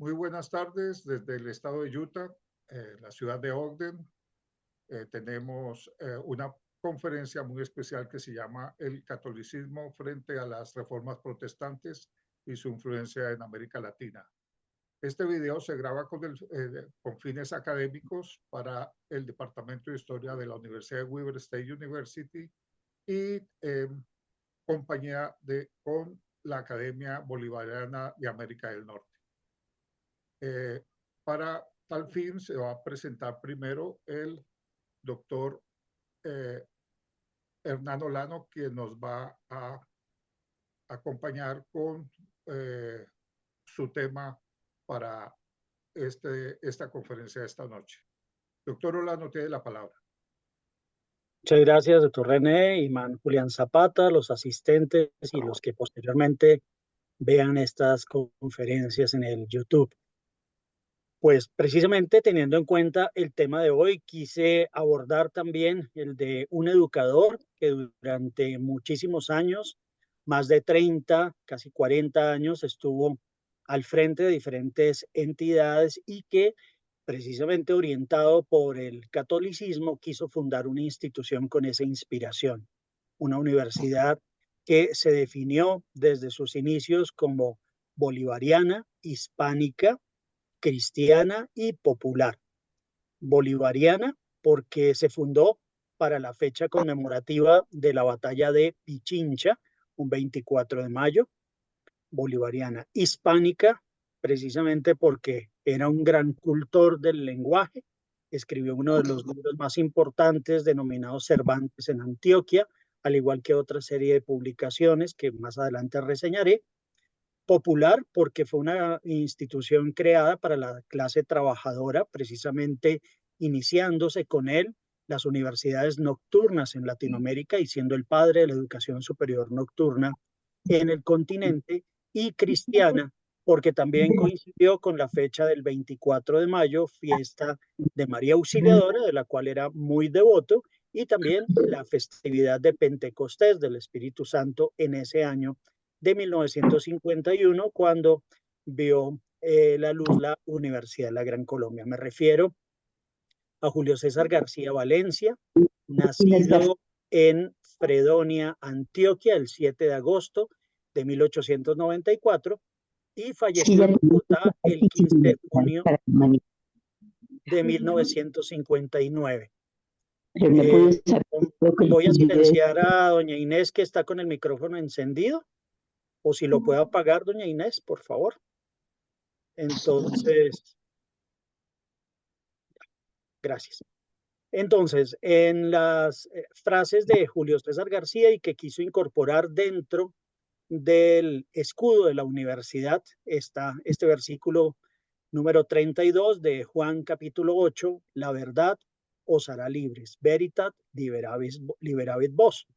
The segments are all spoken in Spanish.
Muy buenas tardes desde el estado de Utah, la ciudad de Ogden. Tenemos una conferencia muy especial que se llama El catolicismo frente a las reformas protestantes y su influencia en América Latina. Este video se graba con fines académicos para el Departamento de Historia de la Universidad de Weber State University y con la Academia Bolivariana de América del Norte. Para tal fin se va a presentar primero el doctor Hernán Olano, quien nos va a acompañar con su tema para esta conferencia de esta noche. Doctor Olano, tiene la palabra. Muchas gracias, doctor René, Imán Julián Zapata, los asistentes y los que posteriormente vean estas conferencias en el YouTube. Pues precisamente teniendo en cuenta el tema de hoy, quise abordar también el de un educador que durante muchísimos años, más de 30, casi 40 años, estuvo al frente de diferentes entidades y que precisamente orientado por el catolicismo quiso fundar una institución con esa inspiración, una universidad que se definió desde sus inicios como bolivariana, hispánica, cristiana y popular. Bolivariana porque se fundó para la fecha conmemorativa de la batalla de Pichincha, un 24 de mayo. Bolivariana. Hispánica, precisamente porque era un gran cultor del lenguaje. Escribió uno de los libros más importantes denominados Cervantes en Antioquia, al igual que otra serie de publicaciones que más adelante reseñaré. Popular porque fue una institución creada para la clase trabajadora, precisamente iniciándose con él las universidades nocturnas en Latinoamérica y siendo el padre de la educación superior nocturna en el continente, y cristiana porque también coincidió con la fecha del 24 de mayo, fiesta de María Auxiliadora, de la cual era muy devoto, y también la festividad de Pentecostés del Espíritu Santo en ese año de 1951, cuando vio la luz la Universidad de la Gran Colombia. Me refiero a Julio César García Valencia, nacido en Fredonia, Antioquia, el 7 de agosto de 1894 y falleció en Bogotá el 15 de junio de 1959. Voy a silenciar a doña Inés, que está con el micrófono encendido, o si lo puede apagar, doña Inés, por favor. Entonces, gracias. Entonces, en las frases de Julio César García y que quiso incorporar dentro del escudo de la universidad está este versículo número 32 de Juan capítulo 8, la verdad os hará libres, veritat liberavit vos,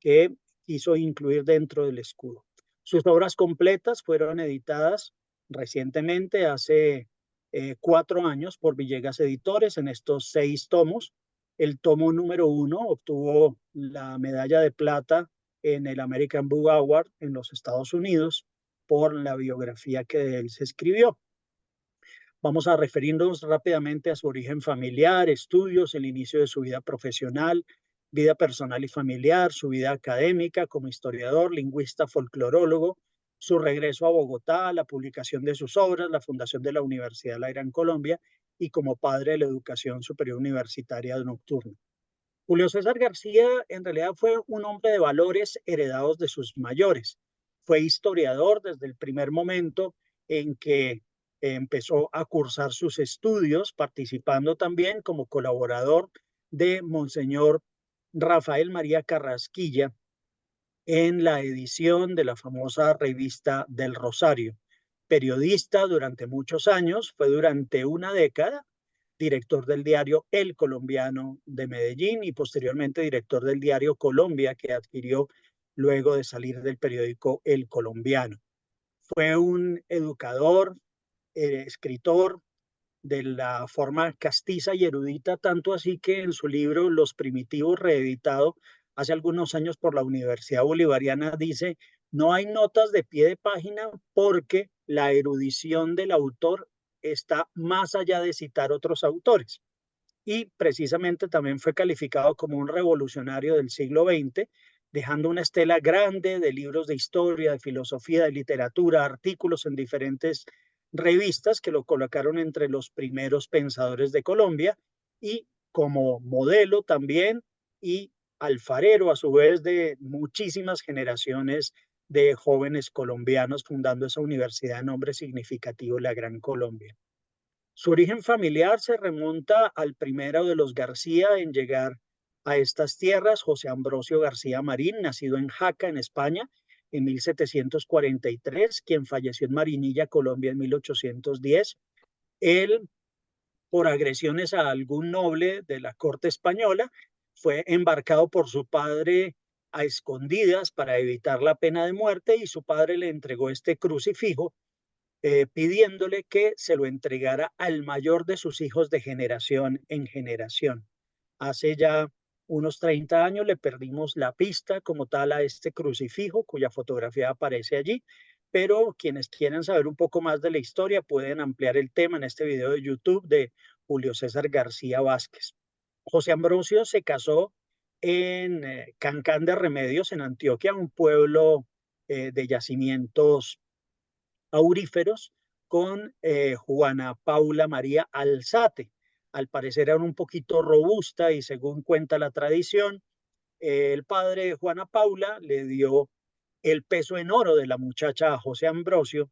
que quiso incluir dentro del escudo. Sus obras completas fueron editadas recientemente, hace 4 años, por Villegas Editores en estos 6 tomos. El tomo número 1 obtuvo la medalla de plata en el American Book Award en los Estados Unidos por la biografía que de él se escribió. Vamos a referirnos rápidamente a su origen familiar, estudios, el inicio de su vida profesional, vida personal y familiar, su vida académica como historiador, lingüista, folclorólogo, su regreso a Bogotá, la publicación de sus obras, la fundación de la Universidad de la Gran Colombia y como padre de la educación superior universitaria nocturna. Julio César García en realidad fue un hombre de valores heredados de sus mayores. Fue historiador desde el primer momento en que empezó a cursar sus estudios, participando también como colaborador de Monseñor Rafael María Carrasquilla en la edición de la famosa revista del Rosario. Periodista durante muchos años, fue durante una década director del diario El Colombiano de Medellín y posteriormente director del diario Colombia, que adquirió luego de salir del periódico El Colombiano. Fue un educador, escritor de la forma castiza y erudita, tanto así que en su libro Los Primitivos, reeditado hace algunos años por la Universidad Bolivariana, dice: no hay notas de pie de página porque la erudición del autor está más allá de citar otros autores. Y precisamente también fue calificado como un revolucionario del siglo XX, dejando una estela grande de libros de historia, de filosofía, de literatura, artículos en diferentes revistas que lo colocaron entre los primeros pensadores de Colombia y como modelo también y alfarero a su vez de muchísimas generaciones de jóvenes colombianos fundando esa universidad de nombre significativo, la Gran Colombia. Su origen familiar se remonta al primero de los García en llegar a estas tierras, José Ambrosio García Marín, nacido en Jaca, en España, en 1743, quien falleció en Marinilla, Colombia, en 1810. Él, por agresiones a algún noble de la corte española, fue embarcado por su padre a escondidas para evitar la pena de muerte y su padre le entregó este crucifijo pidiéndole que se lo entregara al mayor de sus hijos de generación en generación. Hace ya unos 30 años le perdimos la pista como tal a este crucifijo cuya fotografía aparece allí, pero quienes quieran saber un poco más de la historia pueden ampliar el tema en este video de YouTube de Julio César García Vázquez. José Ambrosio se casó en Cancán de Remedios, en Antioquia, un pueblo de yacimientos auríferos con Juana Paula María Alzate. Al parecer era un poquito robusta y según cuenta la tradición, el padre de Juana Paula le dio el peso en oro de la muchacha a José Ambrosio,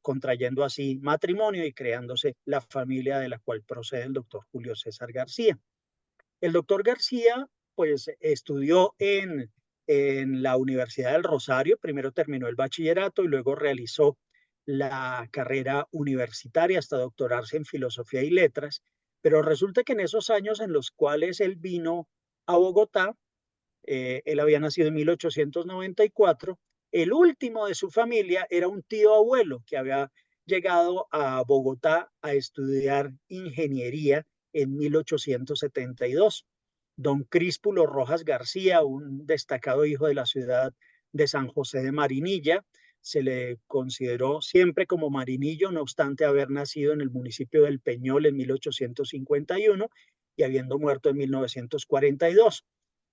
contrayendo así matrimonio y creándose la familia de la cual procede el doctor Julio César García. El doctor García, pues, estudió en la Universidad del Rosario, primero terminó el bachillerato y luego realizó la carrera universitaria hasta doctorarse en filosofía y letras, pero resulta que en esos años en los cuales él vino a Bogotá, él había nacido en 1894, el último de su familia era un tío abuelo que había llegado a Bogotá a estudiar ingeniería en 1872. Don Críspulo Rojas García, un destacado hijo de la ciudad de San José de Marinilla, se le consideró siempre como marinillo, no obstante haber nacido en el municipio del Peñol en 1851 y habiendo muerto en 1942.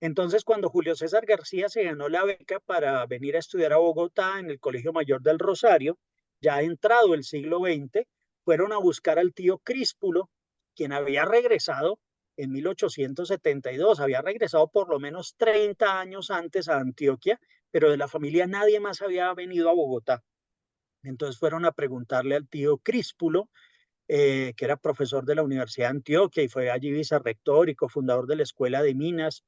Entonces, cuando Julio César García se ganó la beca para venir a estudiar a Bogotá en el Colegio Mayor del Rosario, ya entrado el siglo XX, fueron a buscar al tío Críspulo, quien había regresado en 1872, había regresado por lo menos 30 años antes a Antioquia, pero de la familia nadie más había venido a Bogotá. Entonces fueron a preguntarle al tío Críspulo, que era profesor de la Universidad de Antioquia y fue allí vicerrector y cofundador de la Escuela de Minas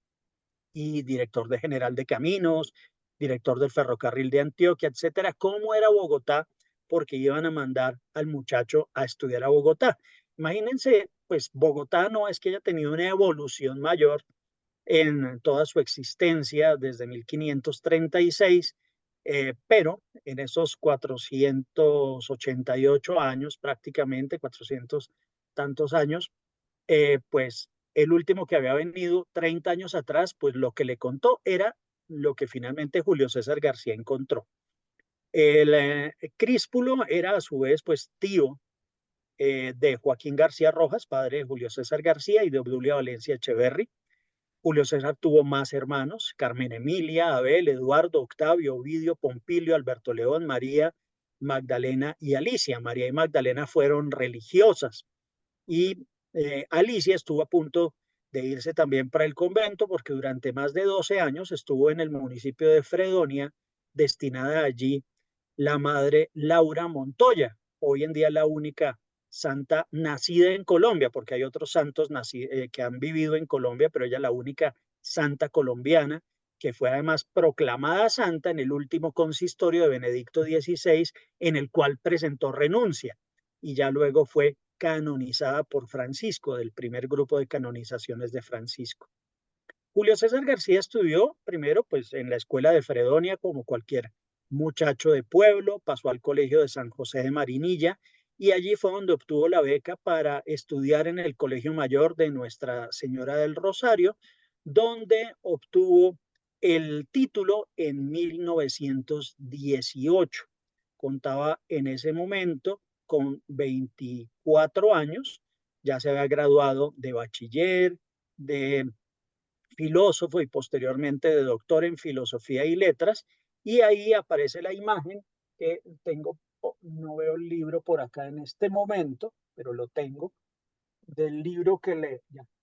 y director de General de Caminos, director del Ferrocarril de Antioquia, etcétera. ¿Cómo era Bogotá? Porque iban a mandar al muchacho a estudiar a Bogotá. Imagínense, pues Bogotá no es que haya tenido una evolución mayor en toda su existencia desde 1536, pero en esos 488 años, prácticamente 400 tantos años, pues el último que había venido 30 años atrás, pues lo que le contó era lo que finalmente Julio César García encontró. El Críspulo era a su vez pues tío de Joaquín García Rojas, padre de Julio César García y de Obdulia Valencia Echeverry. Julio César tuvo más hermanos, Carmen Emilia, Abel, Eduardo, Octavio, Ovidio, Pompilio, Alberto León, María, Magdalena y Alicia. María y Magdalena fueron religiosas y Alicia estuvo a punto de irse también para el convento porque durante más de 12 años estuvo en el municipio de Fredonia, destinada allí la madre Laura Montoya, hoy en día la única santa nacida en Colombia, porque hay otros santos que han vivido en Colombia, pero ella la única santa colombiana que fue además proclamada santa en el último consistorio de Benedicto XVI, en el cual presentó renuncia y ya luego fue canonizada por Francisco, del primer grupo de canonizaciones de Francisco. Julio César García estudió primero pues en la escuela de Fredonia como cualquier muchacho de pueblo, pasó al colegio de San José de Marinilla y allí fue donde obtuvo la beca para estudiar en el Colegio Mayor de Nuestra Señora del Rosario, donde obtuvo el título en 1918. contaba en ese momento con 24 años, ya se había graduado de bachiller, de filósofo y posteriormente de doctor en filosofía y letras, y ahí aparece la imagen que tengo, no veo el libro por acá en este momento, pero lo tengo, del libro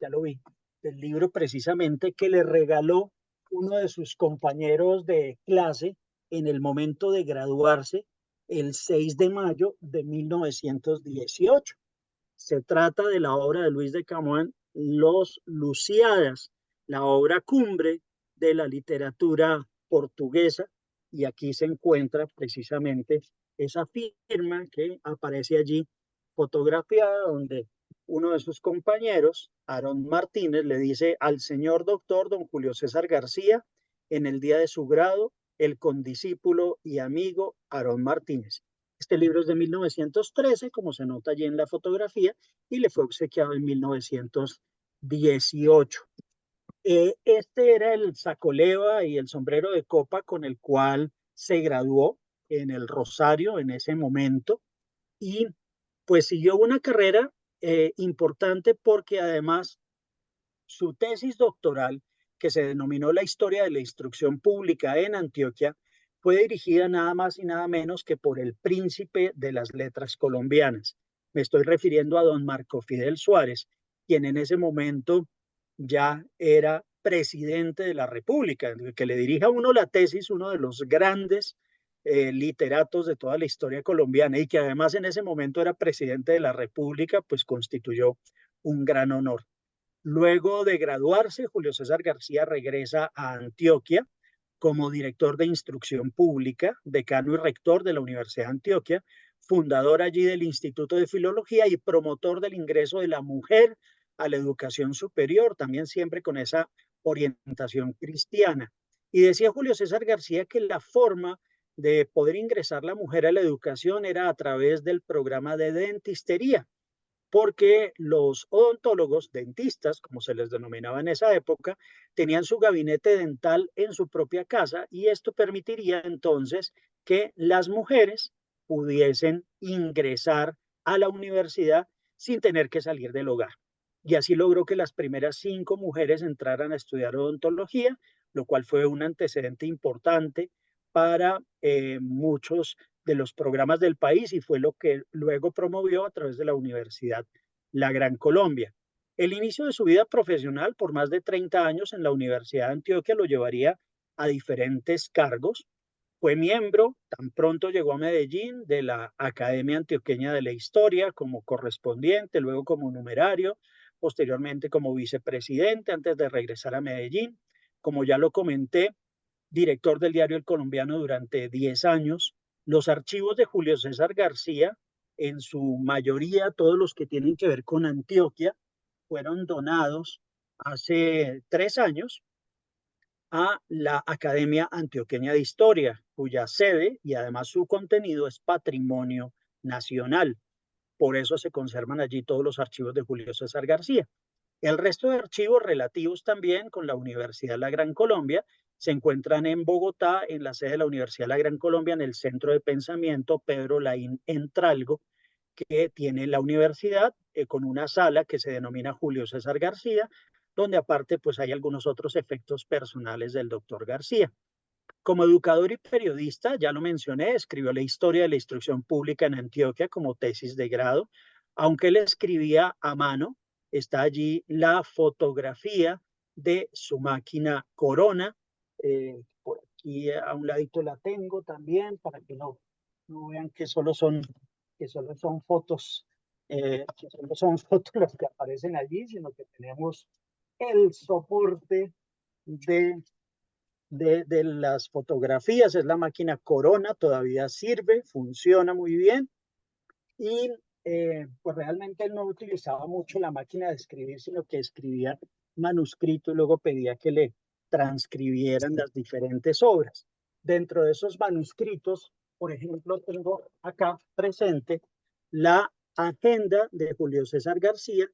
ya lo vi, del libro precisamente que le regaló uno de sus compañeros de clase en el momento de graduarse el 6 de mayo de 1918. Se trata de la obra de Luis de Camões, Los Lusíadas, la obra cumbre de la literatura portuguesa, y aquí se encuentra precisamente esa firma que aparece allí fotografiada, donde uno de sus compañeros, Aarón Martínez, le dice al señor doctor don Julio César García, en el día de su grado, el condiscípulo y amigo Aarón Martínez. Este libro es de 1913, como se nota allí en la fotografía, y le fue obsequiado en 1918. Este era el sacoleva y el sombrero de copa con el cual se graduó en el Rosario en ese momento, y pues siguió una carrera importante porque además su tesis doctoral, que se denominó La historia de la instrucción pública en Antioquia, fue dirigida nada más y nada menos que por el príncipe de las letras colombianas. Me estoy refiriendo a don Marco Fidel Suárez, quien en ese momento ya era presidente de la República, que le dirija a uno la tesis, uno de los grandes literatos de toda la historia colombiana, y que además en ese momento era presidente de la República, pues constituyó un gran honor. Luego de graduarse, Julio César García regresa a Antioquia como director de instrucción pública, decano y rector de la Universidad de Antioquia, fundador allí del Instituto de Filología y promotor del ingreso de la mujer a la educación superior, también siempre con esa orientación cristiana. Y decía Julio César García que la forma de poder ingresar la mujer a la educación era a través del programa de dentistería, porque los odontólogos, dentistas, como se les denominaba en esa época, tenían su gabinete dental en su propia casa, y esto permitiría entonces que las mujeres pudiesen ingresar a la universidad sin tener que salir del hogar. Y así logró que las primeras 5 mujeres entraran a estudiar odontología, lo cual fue un antecedente importante para muchos de los programas del país, y fue lo que luego promovió a través de la Universidad La Gran Colombia. El inicio de su vida profesional por más de 30 años en la Universidad de Antioquia lo llevaría a diferentes cargos. Fue miembro, tan pronto llegó a Medellín, de la Academia Antioqueña de la Historia como correspondiente, luego como numerario, posteriormente como vicepresidente antes de regresar a Medellín. Como ya lo comenté, director del diario El Colombiano durante 10 años. Los archivos de Julio César García, en su mayoría todos los que tienen que ver con Antioquia, fueron donados hace 3 años a la Academia Antioqueña de Historia, cuya sede y además su contenido es patrimonio nacional. Por eso se conservan allí todos los archivos de Julio César García. El resto de archivos relativos también con la Universidad de la Gran Colombia se encuentran en Bogotá, en la sede de la Universidad de la Gran Colombia, en el Centro de Pensamiento Pedro Laín Entralgo, que tiene la universidad, con una sala que se denomina Julio César García, donde aparte pues hay algunos otros efectos personales del doctor García. Como educador y periodista, ya lo mencioné, escribió la historia de la instrucción pública en Antioquia como tesis de grado. Aunque él escribía a mano, está allí la fotografía de su máquina Corona. Por aquí a un ladito la tengo también para que no vean que solo son fotos, que solo son fotos las que aparecen allí, sino que tenemos el soporte de de las fotografías. Es la máquina Corona, todavía sirve, funciona muy bien, y pues realmente él no utilizaba mucho la máquina de escribir, sino que escribía manuscrito y luego pedía que le transcribieran las diferentes obras. Dentro de esos manuscritos, por ejemplo, tengo acá presente la agenda de Julio César García.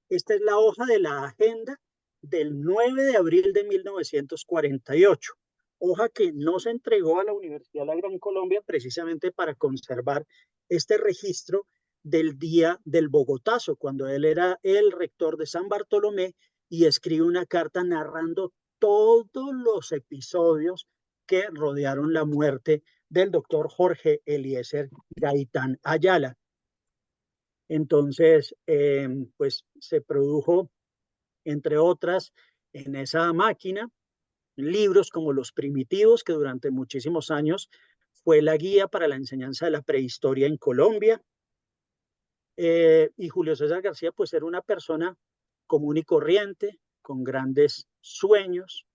Esta es la hoja de la agenda del 9 de abril de 1948. hoja que no se entregó a la Universidad de la Gran Colombia precisamente para conservar este registro del día del Bogotazo, cuando él era el rector de San Bartolomé y escribe una carta narrando todos los episodios que rodearon la muerte del doctor Jorge Eliezer Gaitán Ayala. Entonces, pues se produjo, entre otras, en esa máquina, libros como Los Primitivos, que durante muchísimos años fue la guía para la enseñanza de la prehistoria en Colombia. Y Julio César García, pues era una persona común y corriente, con grandes sueños.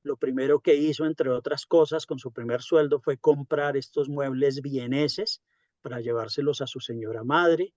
Lo primero que hizo, entre otras cosas, con su primer sueldo fue comprar estos muebles vieneses para llevárselos a su señora madre.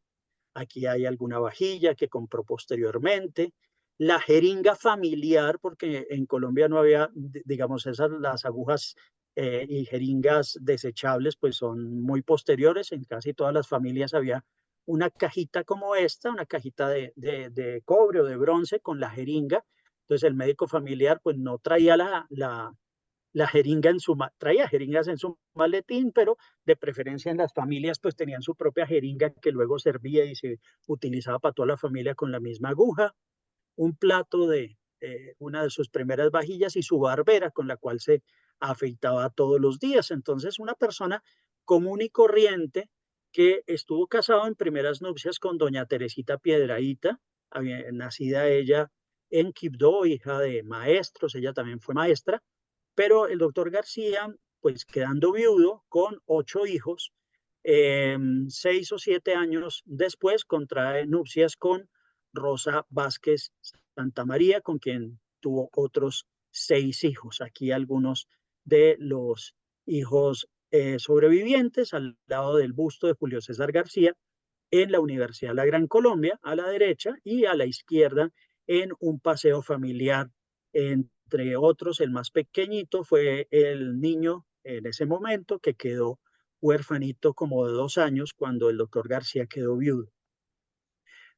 Aquí hay alguna vajilla que compró posteriormente. La jeringa familiar, porque en Colombia no había, digamos, esas, las agujas y jeringas desechables, pues son muy posteriores. En casi todas las familias había una cajita como esta, una cajita de cobre o de bronce con la jeringa. Entonces el médico familiar pues no traía la jeringa en su, traía jeringas en su maletín, pero de preferencia en las familias pues tenían su propia jeringa que luego servía y se utilizaba para toda la familia con la misma aguja, un plato de una de sus primeras vajillas y su barbera con la cual se afeitaba todos los días. Entonces una persona común y corriente que estuvo casado en primeras nupcias con doña Teresita Piedraíta, nacida ella en Quibdó, hija de maestros, ella también fue maestra, pero el doctor García, pues quedando viudo con 8 hijos, 6 o 7 años después contrae nupcias con Rosa Vázquez Santa María, con quien tuvo otros 6 hijos. Aquí algunos de los hijos sobrevivientes al lado del busto de Julio César García en la Universidad de la Gran Colombia, a la derecha, y a la izquierda en un paseo familiar. Entre otros, el más pequeñito fue el niño en ese momento que quedó huérfanito como de 2 años cuando el doctor García quedó viudo.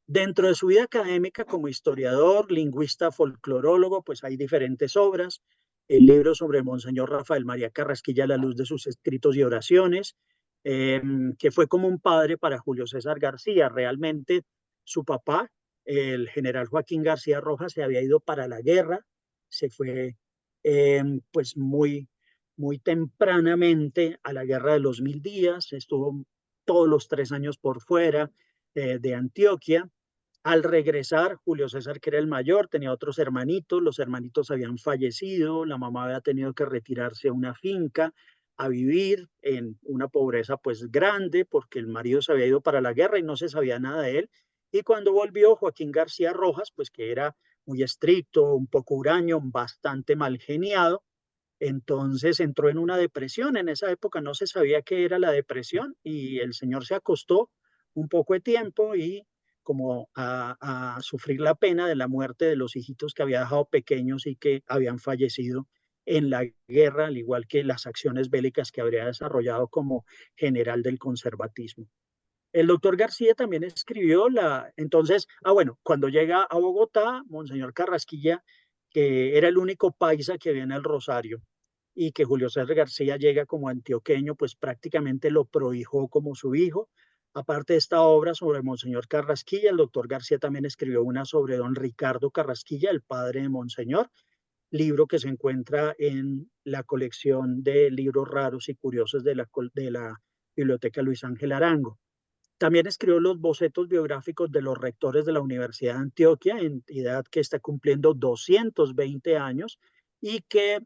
Dentro de su vida académica como historiador, lingüista, folclorólogo, pues hay diferentes obras. El libro sobre Monseñor Rafael María Carrasquilla a la luz de sus escritos y oraciones, que fue como un padre para Julio César García. Realmente su papá, el general Joaquín García Rojas, se había ido para la guerra, se fue pues muy tempranamente a la guerra de los 1000 días, estuvo todos los 3 años por fuera de Antioquia. Al regresar, Julio César, que era el mayor, tenía otros hermanitos, los hermanitos habían fallecido, la mamá había tenido que retirarse a una finca a vivir en una pobreza pues grande porque el marido se había ido para la guerra y no se sabía nada de él. Y cuando volvió Joaquín García Rojas, pues que era muy estricto, un poco huraño, bastante mal geniado, entonces entró en una depresión. En esa época no se sabía qué era la depresión y el señor se acostó un poco de tiempo y como a sufrir la pena de la muerte de los hijitos que había dejado pequeños y que habían fallecido en la guerra, al igual que las acciones bélicas que habría desarrollado como general del conservatismo. El doctor García también escribió entonces, bueno, cuando llega a Bogotá, Monseñor Carrasquilla, que era el único paisa que había en el Rosario, y que Julio César García llega como antioqueño, pues prácticamente lo prohijó como su hijo. Aparte de esta obra sobre Monseñor Carrasquilla, el doctor García también escribió una sobre don Ricardo Carrasquilla, el padre de Monseñor, libro que se encuentra en la colección de libros raros y curiosos de la Biblioteca Luis Ángel Arango. También escribió los bocetos biográficos de los rectores de la Universidad de Antioquia, entidad que está cumpliendo 220 años y que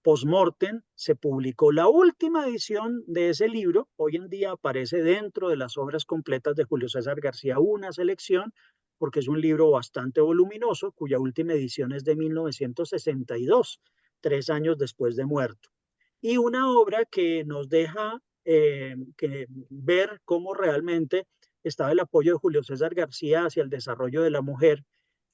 post-mortem se publicó la última edición de ese libro. Hoy en día aparece dentro de las obras completas de Julio César García una selección, porque es un libro bastante voluminoso, cuya última edición es de 1962, 3 años después de muerto. Y una obra que nos deja ver cómo realmente estaba el apoyo de Julio César García hacia el desarrollo de la mujer,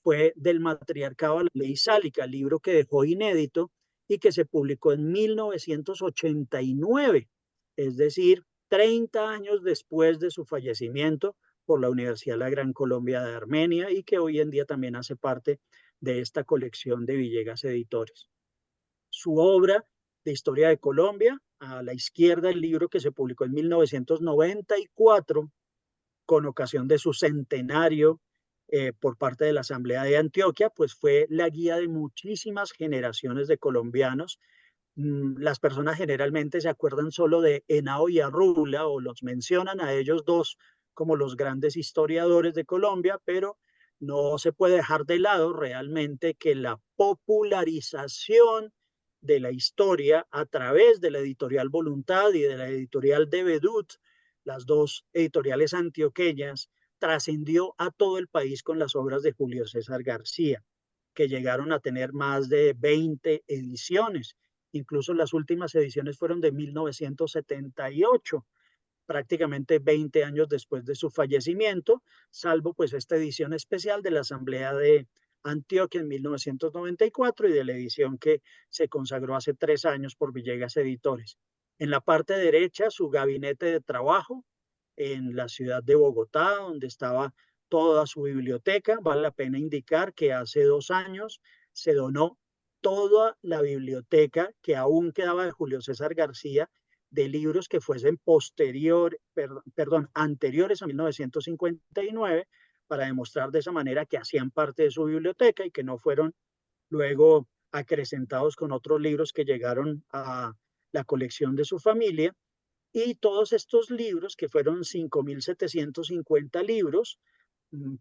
fue Del matriarcado a la ley sálica, libro que dejó inédito y que se publicó en 1989, es decir, 30 años después de su fallecimiento por la Universidad de la Gran Colombia de Armenia y que hoy en día también hace parte de esta colección de Villegas Editores. su obra de Historia de Colombia. A la izquierda, el libro que se publicó en 1994 con ocasión de su centenario por parte de la Asamblea de Antioquia, pues fue la guía de muchísimas generaciones de colombianos. Las personas generalmente se acuerdan solo de Henao y Arrula o los mencionan a ellos dos como los grandes historiadores de Colombia, pero no se puede dejar de lado realmente que la popularización de la historia a través de la editorial Voluntad y de la editorial de Bedut, las dos editoriales antioqueñas, trascendió a todo el país con las obras de Julio César García, que llegaron a tener más de 20 ediciones. Incluso las últimas ediciones fueron de 1978, prácticamente 20 años después de su fallecimiento, salvo pues esta edición especial de la Asamblea de Antioquia en 1994 y de la edición que se consagró hace 3 años por Villegas Editores. En la parte derecha, su gabinete de trabajo en la ciudad de Bogotá, donde estaba toda su biblioteca. Vale la pena indicar que hace 2 años se donó toda la biblioteca que aún quedaba de Julio César García, de libros que fuesen anteriores a 1959, para demostrar de esa manera que hacían parte de su biblioteca y que no fueron luego acrecentados con otros libros que llegaron a la colección de su familia. Y todos estos libros, que fueron 5.750 libros,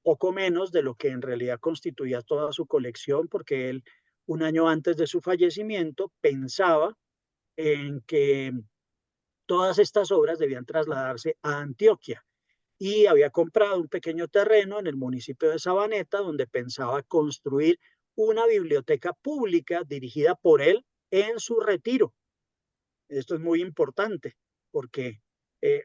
poco menos de lo que en realidad constituía toda su colección, porque él, un año antes de su fallecimiento, pensaba en que todas estas obras debían trasladarse a Antioquia y había comprado un pequeño terreno en el municipio de Sabaneta donde pensaba construir una biblioteca pública dirigida por él en su retiro. Esto es muy importante porque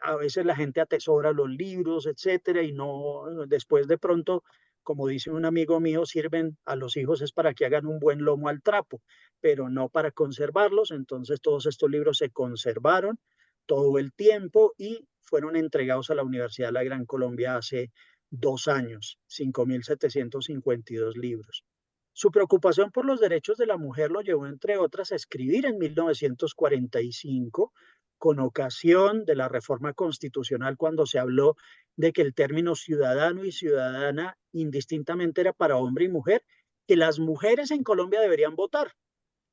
a veces la gente atesora los libros, etcétera, y no, después de pronto, como dice un amigo mío, sirven a los hijos es para que hagan un buen lomo al trapo, pero no para conservarlos. Entonces todos estos libros se conservaron todo el tiempo y fueron entregados a la Universidad de la Gran Colombia hace 2 años, 5.752 libros. Su preocupación por los derechos de la mujer lo llevó, entre otras, a escribir en 1945, con ocasión de la reforma constitucional, cuando se habló de que el término ciudadano y ciudadana indistintamente era para hombre y mujer, que las mujeres en Colombia deberían votar,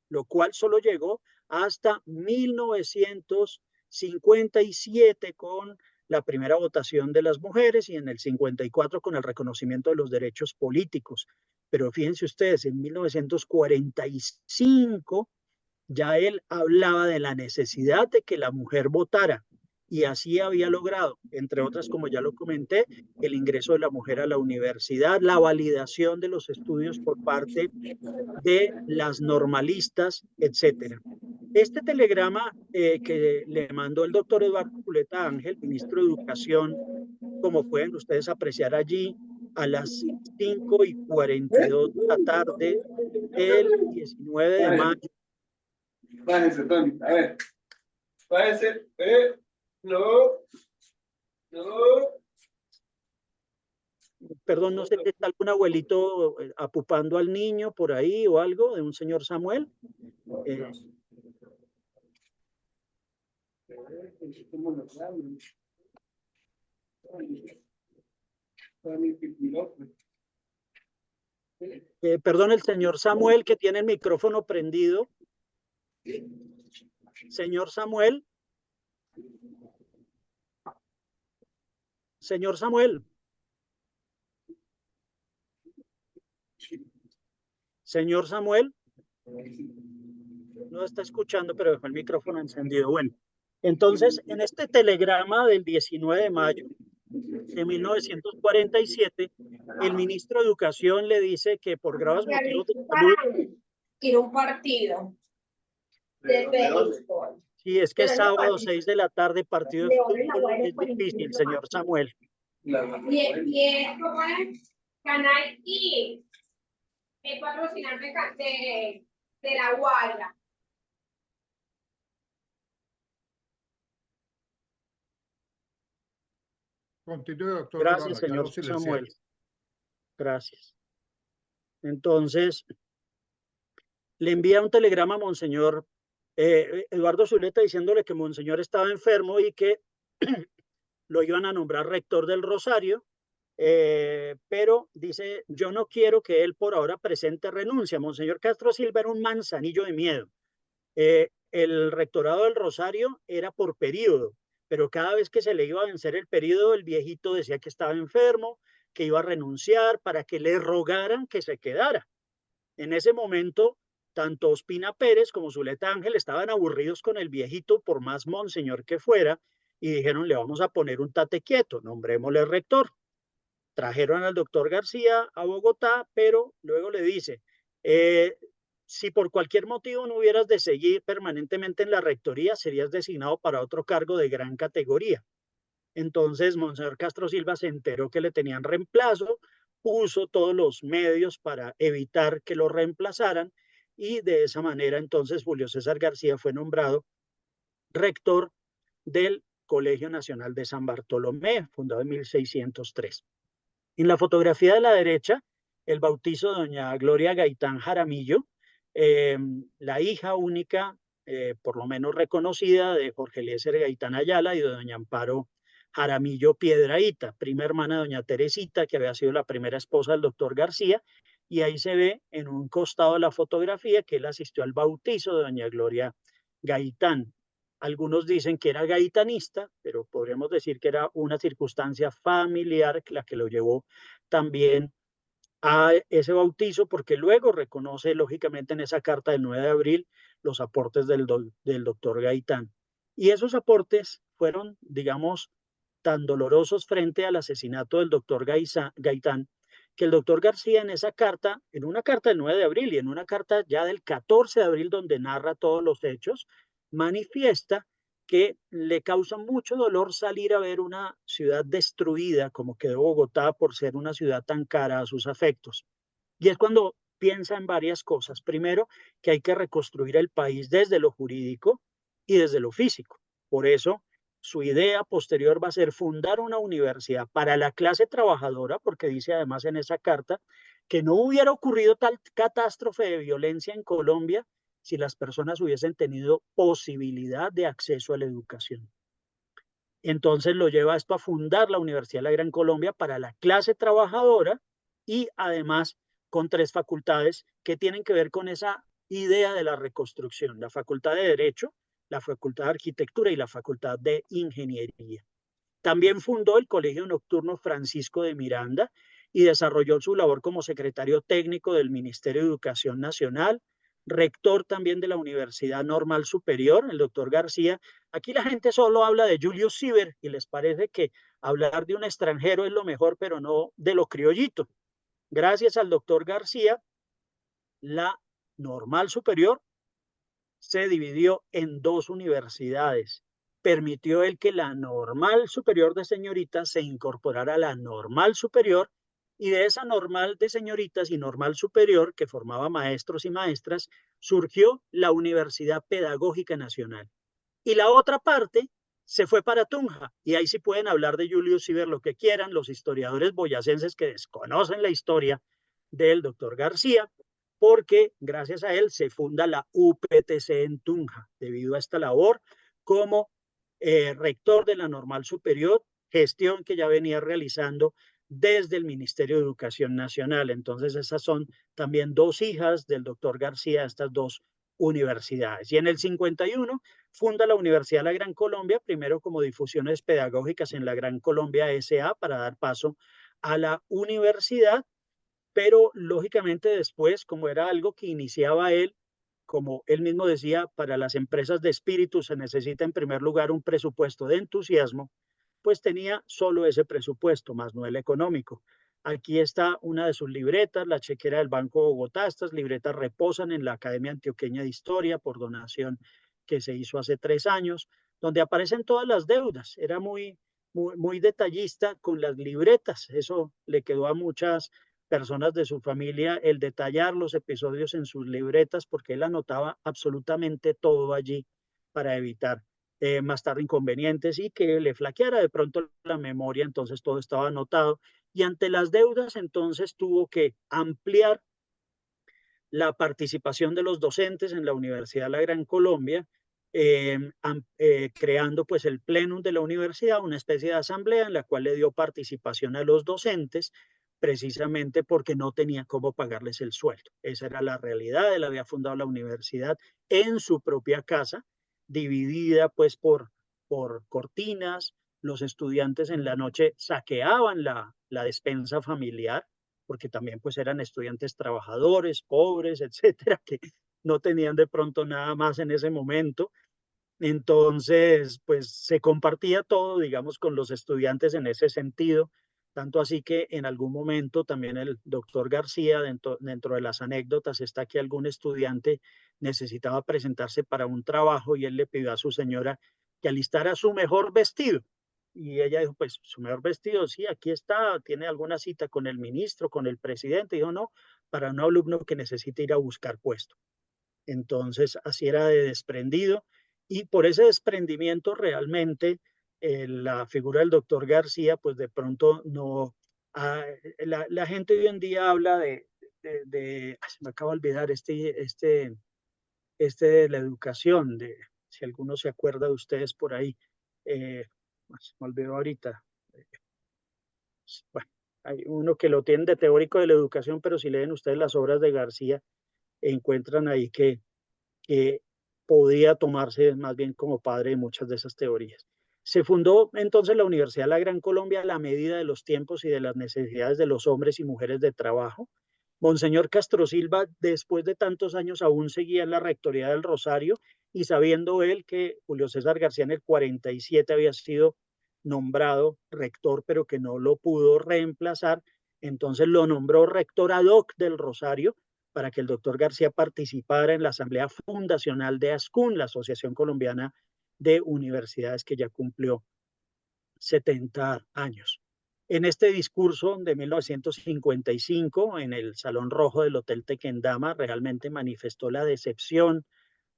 lo cual solo llegó hasta 1957 con la primera votación de las mujeres y en el 54 con el reconocimiento de los derechos políticos. Pero fíjense ustedes, en 1945 ya él hablaba de la necesidad de que la mujer votara y así había logrado, entre otras, como ya lo comenté, el ingreso de la mujer a la universidad, la validación de los estudios por parte de las normalistas, etcétera. Este telegrama que le mandó el doctor Eduardo Zuleta Ángel, ministro de Educación, como pueden ustedes apreciar allí, a las 5:42 de la tarde, el 19 de mayo. Bájense, Tony. A ver. Bájense. No. No. Perdón, no sé si está algún abuelito apupando al niño por ahí o algo, de un señor Samuel. Perdón, el señor Samuel, que tiene el micrófono prendido. Señor Samuel. Señor Samuel. Señor Samuel. No está escuchando, pero dejó el micrófono encendido. Bueno, entonces, en este telegrama del 19 de mayo de 1947, el ministro de Educación le dice que por graves motivos de salud... Quiero un partido de béisbol. Sí, es que es sábado, 6 de la tarde, partido de fútbol, es difícil, señor Samuel. Y es como el Canal I, el patrocinante de La Guaira. Continúe, doctor. Gracias, señor Samuel. Gracias. Entonces, le envía un telegrama a Monseñor Eduardo Zuleta diciéndole que Monseñor estaba enfermo y que lo iban a nombrar rector del Rosario, pero dice, yo no quiero que él por ahora presente renuncia. Monseñor Castro Silva era un manzanillo de miedo. El rectorado del Rosario era por periodo, pero cada vez que se le iba a vencer el periodo, el viejito decía que estaba enfermo, que iba a renunciar para que le rogaran que se quedara. En ese momento, tanto Ospina Pérez como Zuleta Ángel estaban aburridos con el viejito, por más monseñor que fuera, y dijeron, le vamos a poner un tate quieto, nombrémosle rector. Trajeron al doctor García a Bogotá, pero luego le dice, si por cualquier motivo no hubieras de seguir permanentemente en la rectoría, serías designado para otro cargo de gran categoría. Entonces, Monseñor Castro Silva se enteró que le tenían reemplazo, puso todos los medios para evitar que lo reemplazaran y de esa manera entonces Julio César García fue nombrado rector del Colegio Nacional de San Bartolomé, fundado en 1603. En la fotografía de la derecha, el bautizo de doña Gloria Gaitán Jaramillo, la hija única, por lo menos reconocida, de Jorge Eliezer Gaitán Ayala y de doña Amparo Jaramillo Piedrahíta, prima hermana de doña Teresita, que había sido la primera esposa del doctor García, y ahí se ve en un costado de la fotografía que él asistió al bautizo de doña Gloria Gaitán. Algunos dicen que era gaitanista, pero podríamos decir que era una circunstancia familiar la que lo llevó también a ese bautizo, porque luego reconoce lógicamente en esa carta del 9 de abril los aportes del doctor Gaitán. Y esos aportes fueron, digamos, tan dolorosos frente al asesinato del doctor Gaitán, que el doctor García en esa carta, en una carta del 9 de abril y en una carta ya del 14 de abril donde narra todos los hechos, manifiesta que le causa mucho dolor salir a ver una ciudad destruida como quedó Bogotá por ser una ciudad tan cara a sus afectos. Y es cuando piensa en varias cosas. Primero, que hay que reconstruir el país desde lo jurídico y desde lo físico. Por eso, su idea posterior va a ser fundar una universidad para la clase trabajadora, porque dice además en esa carta que no hubiera ocurrido tal catástrofe de violencia en Colombia si las personas hubiesen tenido posibilidad de acceso a la educación. Entonces lo lleva esto a fundar la Universidad de la Gran Colombia para la clase trabajadora y además con 3 facultades que tienen que ver con esa idea de la reconstrucción, la Facultad de Derecho, la Facultad de Arquitectura y la Facultad de Ingeniería. También fundó el Colegio Nocturno Francisco de Miranda y desarrolló su labor como secretario técnico del Ministerio de Educación Nacional, rector también de la Universidad Normal Superior, el doctor García. Aquí la gente solo habla de Julius Cíber y les parece que hablar de un extranjero es lo mejor, pero no de lo criollito. Gracias al doctor García, la Normal Superior se dividió en 2 universidades. Permitió él que la Normal Superior de Señoritas se incorporara a la Normal Superior y de esa Normal de Señoritas y Normal Superior, que formaba maestros y maestras, surgió la Universidad Pedagógica Nacional. Y la otra parte se fue para Tunja, y ahí sí pueden hablar de Julius Cíber lo que quieran, los historiadores boyacenses que desconocen la historia del doctor García, porque gracias a él se funda la UPTC en Tunja, debido a esta labor como rector de la Normal Superior, gestión que ya venía realizando desde el Ministerio de Educación Nacional. Entonces esas son también 2 hijas del doctor García, estas 2 universidades. Y en el 51 funda la Universidad de la Gran Colombia, primero como difusiones pedagógicas en la Gran Colombia S.A. para dar paso a la universidad, pero lógicamente después, como era algo que iniciaba él, como él mismo decía, para las empresas de espíritu se necesita en primer lugar un presupuesto de entusiasmo, pues tenía solo ese presupuesto, más no el económico. Aquí está una de sus libretas, la chequera del Banco Bogotá. Estas libretas reposan en la Academia Antioqueña de Historia por donación que se hizo hace 3 años, donde aparecen todas las deudas. Era muy detallista con las libretas. Eso le quedó a muchas personas de su familia el detallar los episodios en sus libretas, porque él anotaba absolutamente todo allí para evitar más tarde inconvenientes y que le flaqueara de pronto la memoria. Entonces todo estaba anotado y ante las deudas entonces tuvo que ampliar la participación de los docentes en la Universidad de la Gran Colombia, creando pues el plenum de la universidad, una especie de asamblea en la cual le dio participación a los docentes, precisamente porque no tenía cómo pagarles el sueldo. Esa era la realidad. Él había fundado la universidad en su propia casa, dividida pues por cortinas. Los estudiantes en la noche saqueaban la despensa familiar, porque también pues eran estudiantes trabajadores, pobres, etcétera, que no tenían de pronto nada más en ese momento. Entonces, pues se compartía todo, digamos, con los estudiantes en ese sentido, tanto así que en algún momento también el doctor García, dentro de las anécdotas, está que algún estudiante necesitaba presentarse para un trabajo y él le pidió a su señora que alistara su mejor vestido. Y ella dijo, pues su mejor vestido, sí, aquí está, tiene alguna cita con el ministro, con el presidente. Y dijo, no, para un alumno que necesita ir a buscar puesto. Entonces, así era de desprendido. Y por ese desprendimiento realmente la figura del doctor García, pues de pronto no... la gente hoy en día habla se me acaba de olvidar de la educación, si alguno se acuerda de ustedes por ahí, se me olvidó ahorita. Bueno, hay uno que lo tiene de teórico de la educación, pero si leen ustedes las obras de García, encuentran ahí que podía tomarse más bien como padre de muchas de esas teorías. Se fundó entonces la Universidad de la Gran Colombia a la medida de los tiempos y de las necesidades de los hombres y mujeres de trabajo. Monseñor Castro Silva, después de tantos años, aún seguía en la rectoría del Rosario, y sabiendo él que Julio César García en el 47 había sido nombrado rector, pero que no lo pudo reemplazar, entonces lo nombró rector ad hoc del Rosario, para que el doctor García participara en la asamblea fundacional de ASCUN, la Asociación Colombiana de Universidades, que ya cumplió 70 años. En este discurso de 1955, en el Salón Rojo del Hotel Tequendama, realmente manifestó la decepción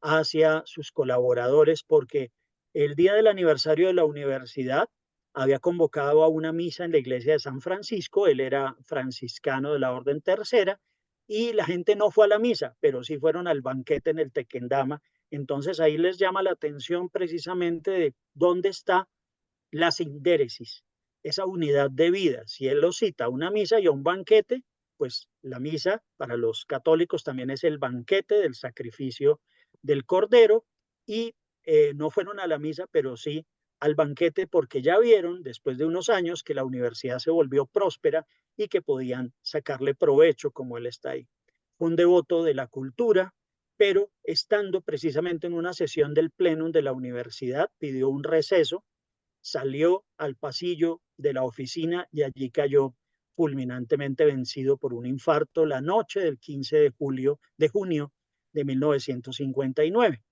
hacia sus colaboradores, porque el día del aniversario de la universidad había convocado a una misa en la iglesia de San Francisco. Él era franciscano de la Orden Tercera, y la gente no fue a la misa, pero sí fueron al banquete en el Tequendama. Entonces ahí les llama la atención precisamente de dónde está la sindéresis, esa unidad de vida. Si él lo cita a una misa y a un banquete, pues la misa para los católicos también es el banquete del sacrificio del Cordero, y no fueron a la misa, pero sí al banquete, porque ya vieron después de unos años que la universidad se volvió próspera y que podían sacarle provecho, como él está ahí. Fue un devoto de la cultura, pero estando precisamente en una sesión del plenum de la universidad, pidió un receso, salió al pasillo de la oficina y allí cayó fulminantemente vencido por un infarto la noche del 15 de junio de 1959.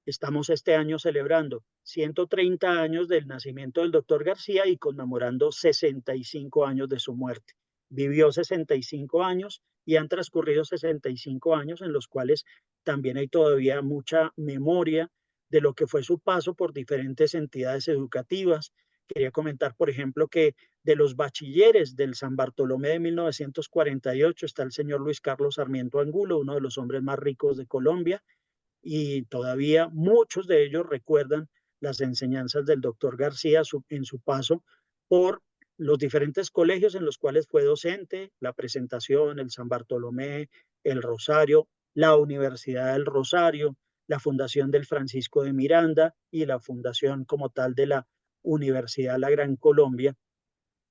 Estamos este año celebrando 130 años del nacimiento del doctor García y conmemorando 65 años de su muerte. Vivió 65 años y han transcurrido 65 años en los cuales también hay todavía mucha memoria de lo que fue su paso por diferentes entidades educativas. Quería comentar, por ejemplo, que de los bachilleres del San Bartolomé de 1948 está el señor Luis Carlos Sarmiento Angulo, uno de los hombres más ricos de Colombia, y todavía muchos de ellos recuerdan las enseñanzas del doctor García en su paso por los diferentes colegios en los cuales fue docente: la Presentación, el San Bartolomé, el Rosario, la Universidad del Rosario, la Fundación del Francisco de Miranda y la fundación como tal de la Universidad de la Gran Colombia,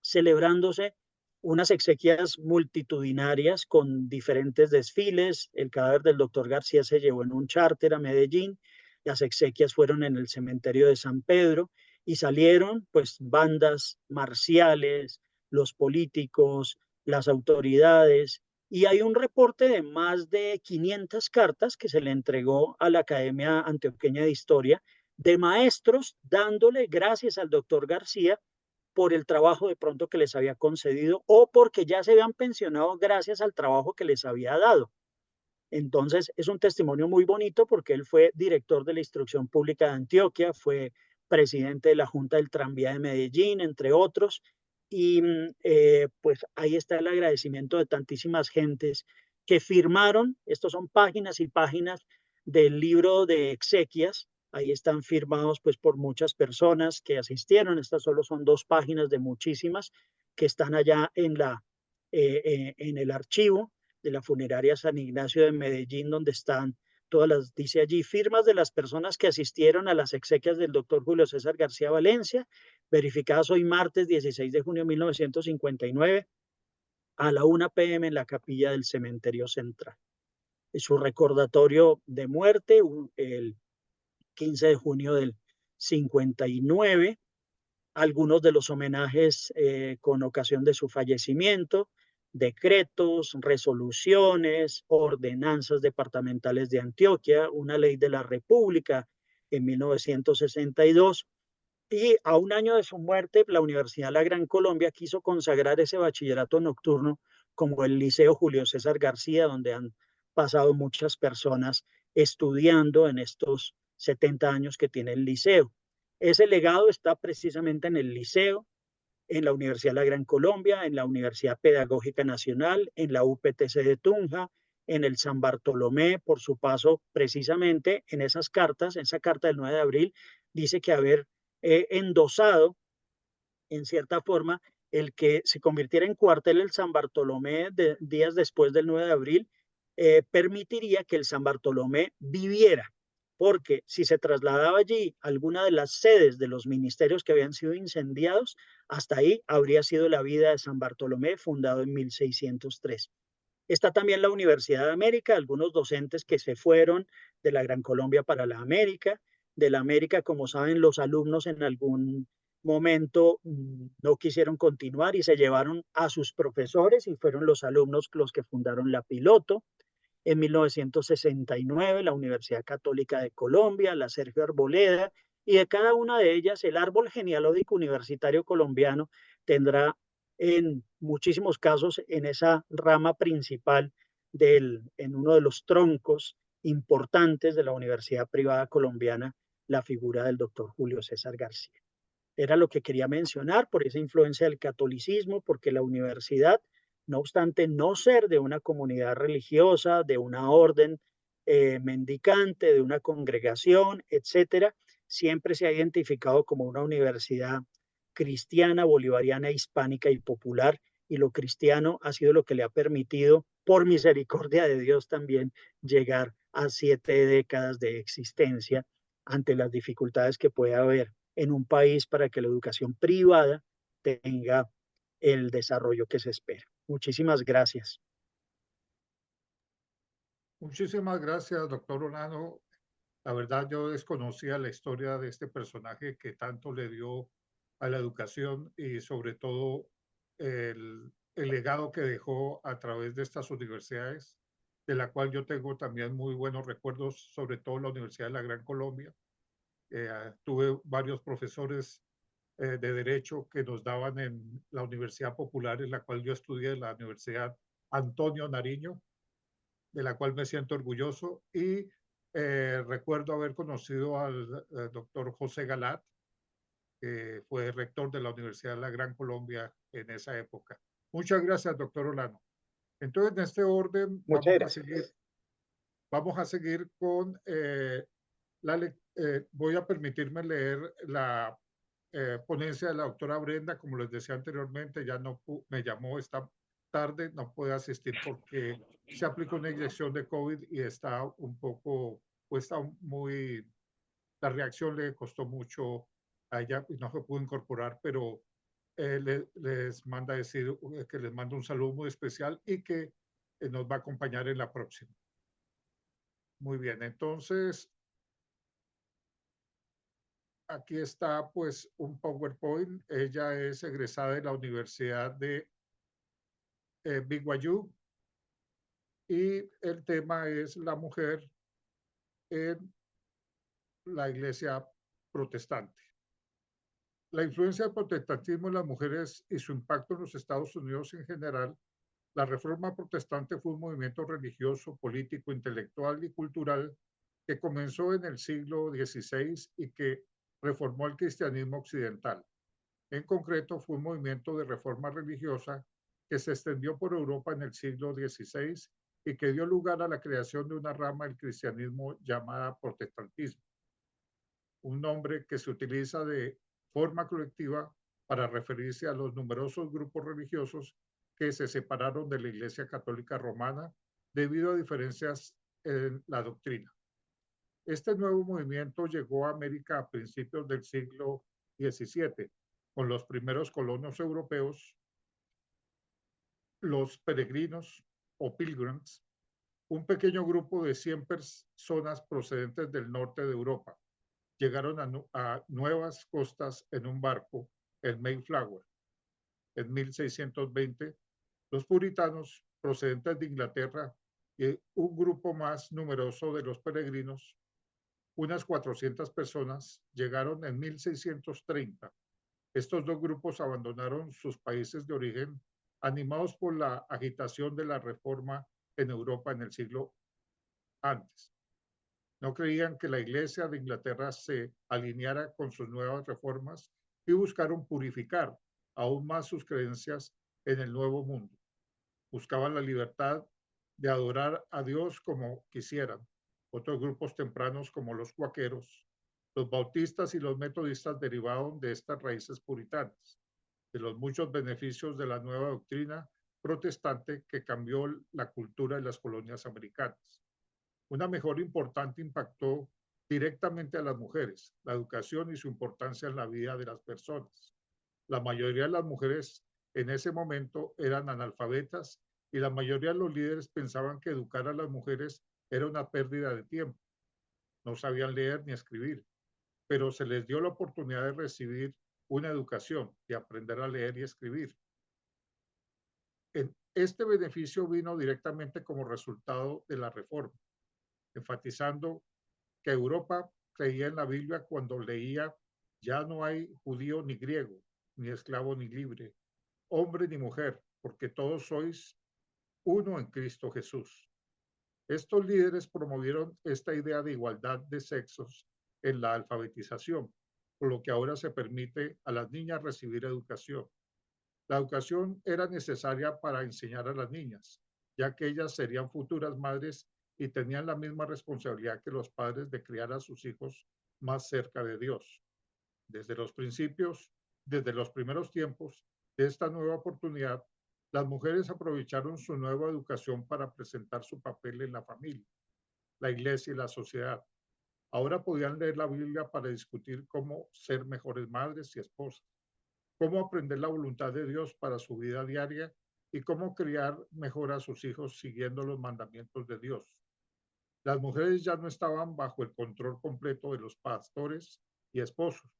celebrándose unas exequias multitudinarias con diferentes desfiles. El cadáver del doctor García se llevó en un charter a Medellín, las exequias fueron en el cementerio de San Pedro, y salieron pues bandas marciales, los políticos, las autoridades, y hay un reporte de más de 500 cartas que se le entregó a la Academia Antioqueña de Historia, de maestros dándole gracias al doctor García por el trabajo de pronto que les había concedido, o porque ya se habían pensionado gracias al trabajo que les había dado. Entonces es un testimonio muy bonito, porque él fue director de la Instrucción Pública de Antioquia, fue presidente de la Junta del Tranvía de Medellín, entre otros, y pues ahí está el agradecimiento de tantísimas gentes que firmaron, estos son páginas y páginas del libro de exequias, ahí están firmados pues por muchas personas que asistieron, estas solo son 2 páginas de muchísimas que están allá en el archivo de la funeraria San Ignacio de Medellín, donde están todas las, dice allí, firmas de las personas que asistieron a las exequias del doctor Julio César García Valencia, verificadas hoy martes 16 de junio de 1959 a la 1 p.m. en la capilla del cementerio central. Su recordatorio de muerte, el 15 de junio del 59, algunos de los homenajes con ocasión de su fallecimiento, decretos, resoluciones, ordenanzas departamentales de Antioquia, una ley de la República en 1962, y a un año de su muerte, la Universidad de la Gran Colombia quiso consagrar ese bachillerato nocturno como el Liceo Julio César García, donde han pasado muchas personas estudiando en estos 70 años que tiene el liceo. Ese legado está precisamente en el liceo, en la Universidad de la Gran Colombia, en la Universidad Pedagógica Nacional, en la UPTC de Tunja, en el San Bartolomé, por su paso precisamente en esas cartas, en esa carta del 9 de abril, dice que haber endosado, en cierta forma, el que se convirtiera en cuartel el San Bartolomé días después del 9 de abril, permitiría que el San Bartolomé viviera, porque si se trasladaba allí alguna de las sedes de los ministerios que habían sido incendiados, hasta ahí habría sido la vida de San Bartolomé, fundado en 1603. Está también la Universidad de América, algunos docentes que se fueron de la Gran Colombia para la América. De la América, como saben, los alumnos en algún momento no quisieron continuar y se llevaron a sus profesores y fueron los alumnos los que fundaron la Piloto. En 1969, la Universidad Católica de Colombia, la Sergio Arboleda, y de cada una de ellas el árbol genealógico universitario colombiano tendrá en muchísimos casos en esa rama principal en uno de los troncos importantes de la Universidad Privada Colombiana, la figura del doctor Julio César García. Era lo que quería mencionar por esa influencia del catolicismo, porque la universidad, no obstante no ser de una comunidad religiosa, de una orden mendicante, de una congregación, etcétera, siempre se ha identificado como una universidad cristiana, bolivariana, hispánica y popular, y lo cristiano ha sido lo que le ha permitido, por misericordia de Dios también, llegar a 7 décadas de existencia ante las dificultades que puede haber en un país para que la educación privada tenga el desarrollo que se espera. Muchísimas gracias. Muchísimas gracias, doctor Olano. La verdad, yo desconocía la historia de este personaje que tanto le dio a la educación y sobre todo el legado que dejó a través de estas universidades, de la cual yo tengo también muy buenos recuerdos, sobre todo la Universidad de la Gran Colombia. Tuve varios profesores de Derecho que nos daban en la Universidad Popular, en la cual yo estudié, la Universidad Antonio Nariño, de la cual me siento orgulloso, y recuerdo haber conocido al doctor José Galat, que fue rector de la Universidad de la Gran Colombia en esa época. Muchas gracias, doctor Olano. Entonces, en este orden, vamos a seguir con voy a permitirme leer la ponencia de la doctora Brenda. Como les decía anteriormente, ya no me llamó esta tarde, no puede asistir porque se aplicó una inyección de COVID y está un poco, pues está muy, la reacción le costó mucho a ella y no se pudo incorporar, pero les manda decir que les manda un saludo muy especial y que nos va a acompañar en la próxima. Muy bien, entonces aquí está pues un PowerPoint. Ella es egresada de la Universidad de BYU y el tema es la mujer en la iglesia protestante. La influencia del protestantismo en las mujeres y su impacto en los Estados Unidos en general. La Reforma Protestante fue un movimiento religioso, político, intelectual y cultural que comenzó en el siglo XVI y que reformó el cristianismo occidental. En concreto, fue un movimiento de reforma religiosa que se extendió por Europa en el siglo XVI y que dio lugar a la creación de una rama del cristianismo llamada protestantismo, un nombre que se utiliza de forma colectiva para referirse a los numerosos grupos religiosos que se separaron de la Iglesia Católica Romana debido a diferencias en la doctrina. Este nuevo movimiento llegó a América a principios del siglo XVII, con los primeros colonos europeos, los peregrinos o pilgrims, un pequeño grupo de 100 personas procedentes del norte de Europa. Llegaron a nuevas costas en un barco, el Mayflower. En 1620, los puritanos procedentes de Inglaterra y un grupo más numeroso de los peregrinos, unas 400 personas, llegaron en 1630. Estos dos grupos abandonaron sus países de origen, animados por la agitación de la reforma en Europa en el siglo antes. No creían que la Iglesia de Inglaterra se alineara con sus nuevas reformas y buscaron purificar aún más sus creencias en el nuevo mundo. Buscaban la libertad de adorar a Dios como quisieran. Otros grupos tempranos como los cuáqueros, los bautistas y los metodistas derivaron de estas raíces puritanas, de los muchos beneficios de la nueva doctrina protestante que cambió la cultura de las colonias americanas. Una mejora importante impactó directamente a las mujeres, la educación y su importancia en la vida de las personas. La mayoría de las mujeres en ese momento eran analfabetas y la mayoría de los líderes pensaban que educar a las mujeres era una pérdida de tiempo. No sabían leer ni escribir, pero se les dio la oportunidad de recibir una educación, de aprender a leer y escribir. Este beneficio vino directamente como resultado de la reforma, enfatizando que Europa creía en la Biblia cuando leía: ya no hay judío ni griego, ni esclavo ni libre, hombre ni mujer, porque todos sois uno en Cristo Jesús. Estos líderes promovieron esta idea de igualdad de sexos en la alfabetización, por lo que ahora se permite a las niñas recibir educación. La educación era necesaria para enseñar a las niñas, ya que ellas serían futuras madres y tenían la misma responsabilidad que los padres de criar a sus hijos más cerca de Dios. Desde los primeros tiempos de esta nueva oportunidad, las mujeres aprovecharon su nueva educación para presentar su papel en la familia, la iglesia y la sociedad. Ahora podían leer la Biblia para discutir cómo ser mejores madres y esposas, cómo aprender la voluntad de Dios para su vida diaria y cómo criar mejor a sus hijos siguiendo los mandamientos de Dios. Las mujeres ya no estaban bajo el control completo de los pastores y esposos.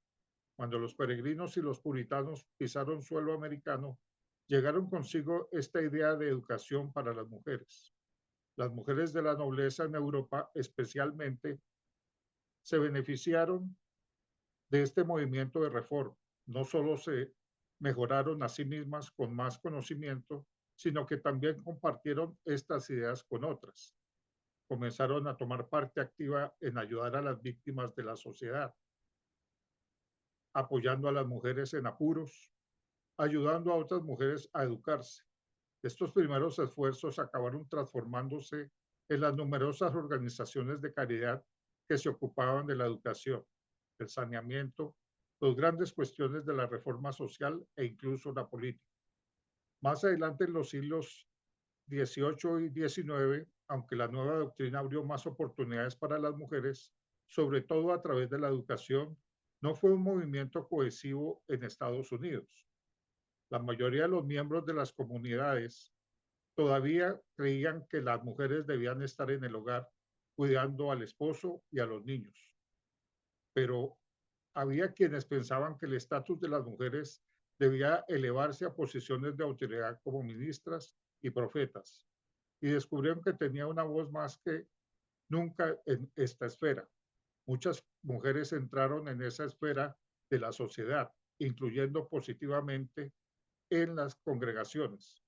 Cuando los peregrinos y los puritanos pisaron suelo americano, llegaron consigo esta idea de educación para las mujeres. Las mujeres de la nobleza en Europa especialmente se beneficiaron de este movimiento de reforma. No solo se mejoraron a sí mismas con más conocimiento, sino que también compartieron estas ideas con otras. Comenzaron a tomar parte activa en ayudar a las víctimas de la sociedad, apoyando a las mujeres en apuros, ayudando a otras mujeres a educarse. Estos primeros esfuerzos acabaron transformándose en las numerosas organizaciones de caridad que se ocupaban de la educación, el saneamiento, las grandes cuestiones de la reforma social e incluso la política. Más adelante, en los siglos XVIII y XIX, aunque la nueva doctrina abrió más oportunidades para las mujeres, sobre todo a través de la educación, no fue un movimiento cohesivo en Estados Unidos. La mayoría de los miembros de las comunidades todavía creían que las mujeres debían estar en el hogar cuidando al esposo y a los niños. Pero había quienes pensaban que el estatus de las mujeres debía elevarse a posiciones de autoridad como ministras y profetas, y descubrieron que tenía una voz más que nunca en esta esfera. Muchas mujeres entraron en esa esfera de la sociedad, incluyendo positivamente en las congregaciones.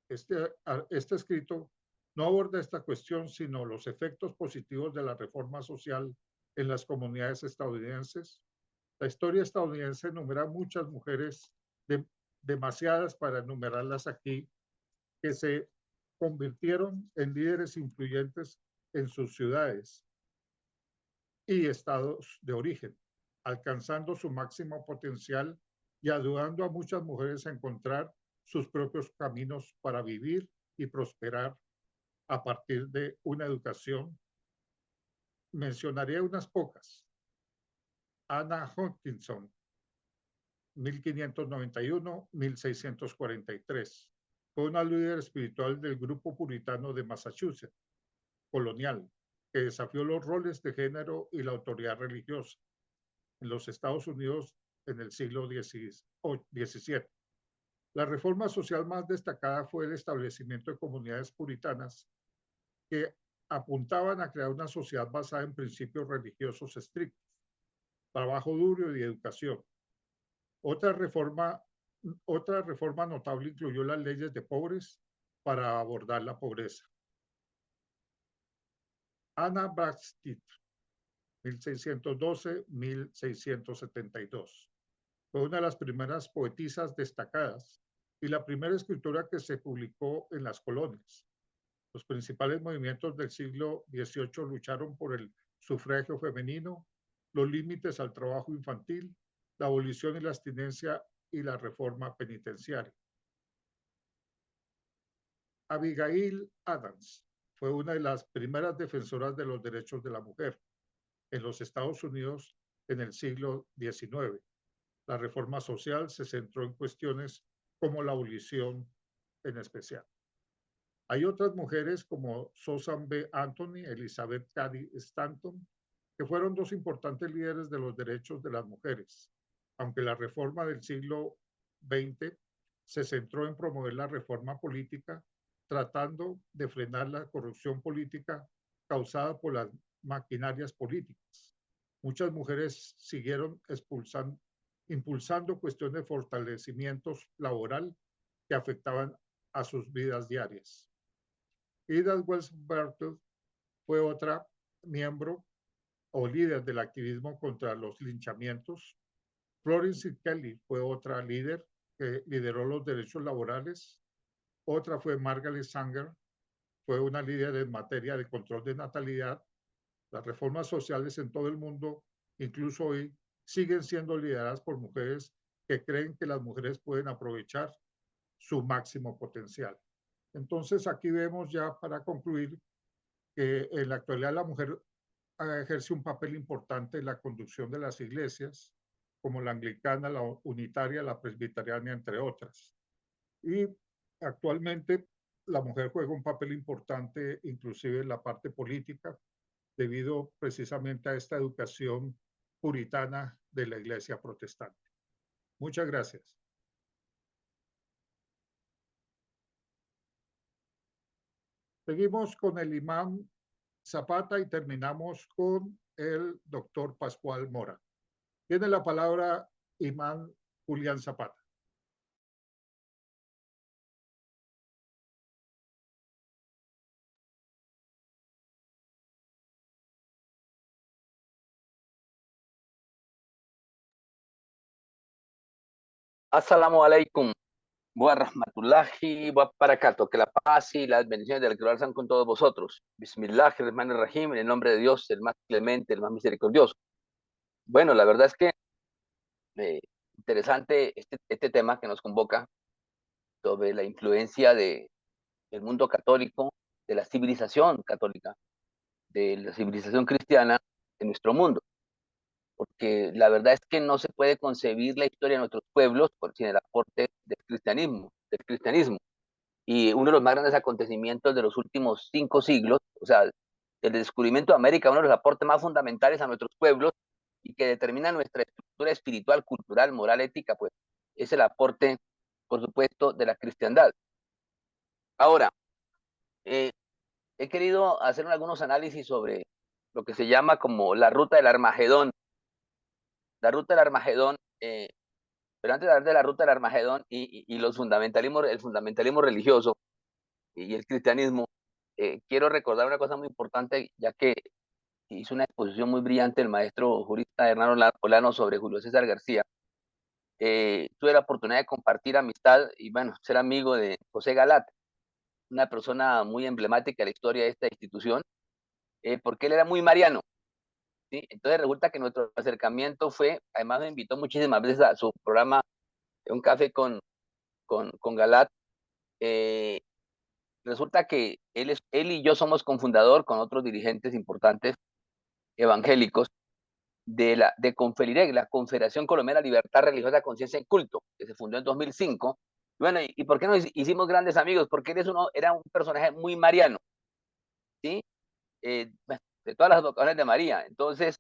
Este escrito no aborda esta cuestión, sino los efectos positivos de la reforma social en las comunidades estadounidenses. La historia estadounidense enumera muchas mujeres, demasiadas para enumerarlas aquí, que se convirtieron en líderes influyentes en sus ciudades y estados de origen, alcanzando su máximo potencial y ayudando a muchas mujeres a encontrar sus propios caminos para vivir y prosperar a partir de una educación. Mencionaré unas pocas. Anna Hutchinson, 1591-1643. Fue una líder espiritual del grupo puritano de Massachusetts, colonial, que desafió los roles de género y la autoridad religiosa en los Estados Unidos en el siglo XVII. La reforma social más destacada fue el establecimiento de comunidades puritanas que apuntaban a crear una sociedad basada en principios religiosos estrictos, trabajo duro y educación. Otra reforma notable incluyó las leyes de pobres para abordar la pobreza. Anna Bradstreet, 1612-1672. Fue una de las primeras poetisas destacadas y la primera escritura que se publicó en las colonias. Los principales movimientos del siglo XVIII lucharon por el sufragio femenino, los límites al trabajo infantil, la abolición y la abstinencia y la reforma penitenciaria. Abigail Adams fue una de las primeras defensoras de los derechos de la mujer en los Estados Unidos en el siglo XIX. La reforma social se centró en cuestiones como la abolición en especial. Hay otras mujeres como Susan B. Anthony, Elizabeth Cady Stanton, que fueron dos importantes líderes de los derechos de las mujeres, aunque la reforma del siglo XX se centró en promover la reforma política, tratando de frenar la corrupción política causada por las maquinarias políticas. Muchas mujeres siguieron impulsando cuestiones de fortalecimiento laboral que afectaban a sus vidas diarias. Ida Wells Bartle fue otra miembro o líder del activismo contra los linchamientos. Florence Kelly fue otra líder que lideró los derechos laborales. Otra fue Margaret Sanger, fue una líder en materia de control de natalidad. Las reformas sociales en todo el mundo, incluso hoy, siguen siendo lideradas por mujeres que creen que las mujeres pueden aprovechar su máximo potencial. Entonces, aquí vemos ya para concluir que en la actualidad la mujer ejerce un papel importante en la conducción de las iglesias, como la anglicana, la unitaria, la presbiteriana, entre otras. Y actualmente la mujer juega un papel importante inclusive en la parte política, debido precisamente a esta educación puritana de la iglesia protestante. Muchas gracias. Seguimos con el imán Zapata y terminamos con el doctor Pascual Mora. Tiene la palabra imán Julián Zapata. Assalamu alaikum, wa rahmatullahi wa barakatuh. Que la paz y las bendiciones del Creador sean con todos vosotros. Bismillahirrahmanirrahim, en el nombre de Dios, el más clemente, el más misericordioso. Bueno, la verdad es que interesante este tema que nos convoca sobre la influencia del mundo católico, de la civilización católica, de la civilización cristiana en nuestro mundo. Porque la verdad es que no se puede concebir la historia de nuestros pueblos sin el aporte del cristianismo. Y uno de los más grandes acontecimientos de los últimos 5 siglos, o sea, el descubrimiento de América, uno de los aportes más fundamentales a nuestros pueblos y que determina nuestra estructura espiritual, cultural, moral, ética, pues es el aporte, por supuesto, de la cristiandad. Ahora, he querido hacer algunos análisis sobre lo que se llama como la ruta del Armagedón. La ruta del Armagedón, pero antes de hablar de la ruta del Armagedón y los el fundamentalismo religioso y el cristianismo, quiero recordar una cosa muy importante, ya que hizo una exposición muy brillante el maestro jurista Hernán Olano sobre Julio César García. Tuve la oportunidad de compartir amistad y, bueno, ser amigo de José Galat. una persona muy emblemática de la historia de esta institución, porque él era muy mariano, ¿sí? Entonces resulta que nuestro acercamiento fue, además me invitó muchísimas veces a su programa, Un Café con Galat. Resulta que él y yo somos cofundador con otros dirigentes importantes evangélicos de Confelireg, la Confederación Colombiana de Libertad Religiosa, Conciencia y Culto, que se fundó en 2005. Bueno, ¿y por qué nos hicimos grandes amigos? Porque él era un personaje muy mariano, ¿sí? De todas las vocaciones de María. Entonces,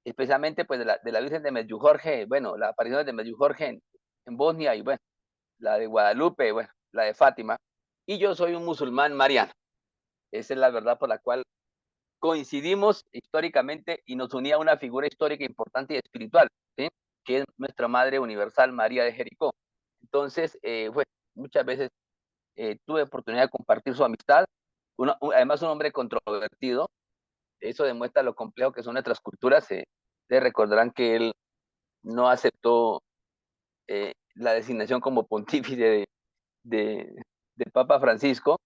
especialmente pues de la Virgen de Medjugorje, bueno, la aparición de Medjugorje en Bosnia, y bueno, la de Guadalupe, bueno, la de Fátima. Y yo soy un musulmán mariano. Esa es la verdad por la cual coincidimos históricamente y nos unía una figura histórica importante y espiritual, ¿sí? Que es nuestra Madre Universal, María de Jericó. Entonces, bueno, muchas veces tuve oportunidad de compartir su amistad. Además, un hombre controvertido. Eso demuestra lo complejo que son nuestras culturas. Se recordarán que él no aceptó la designación como pontífice de Papa Francisco,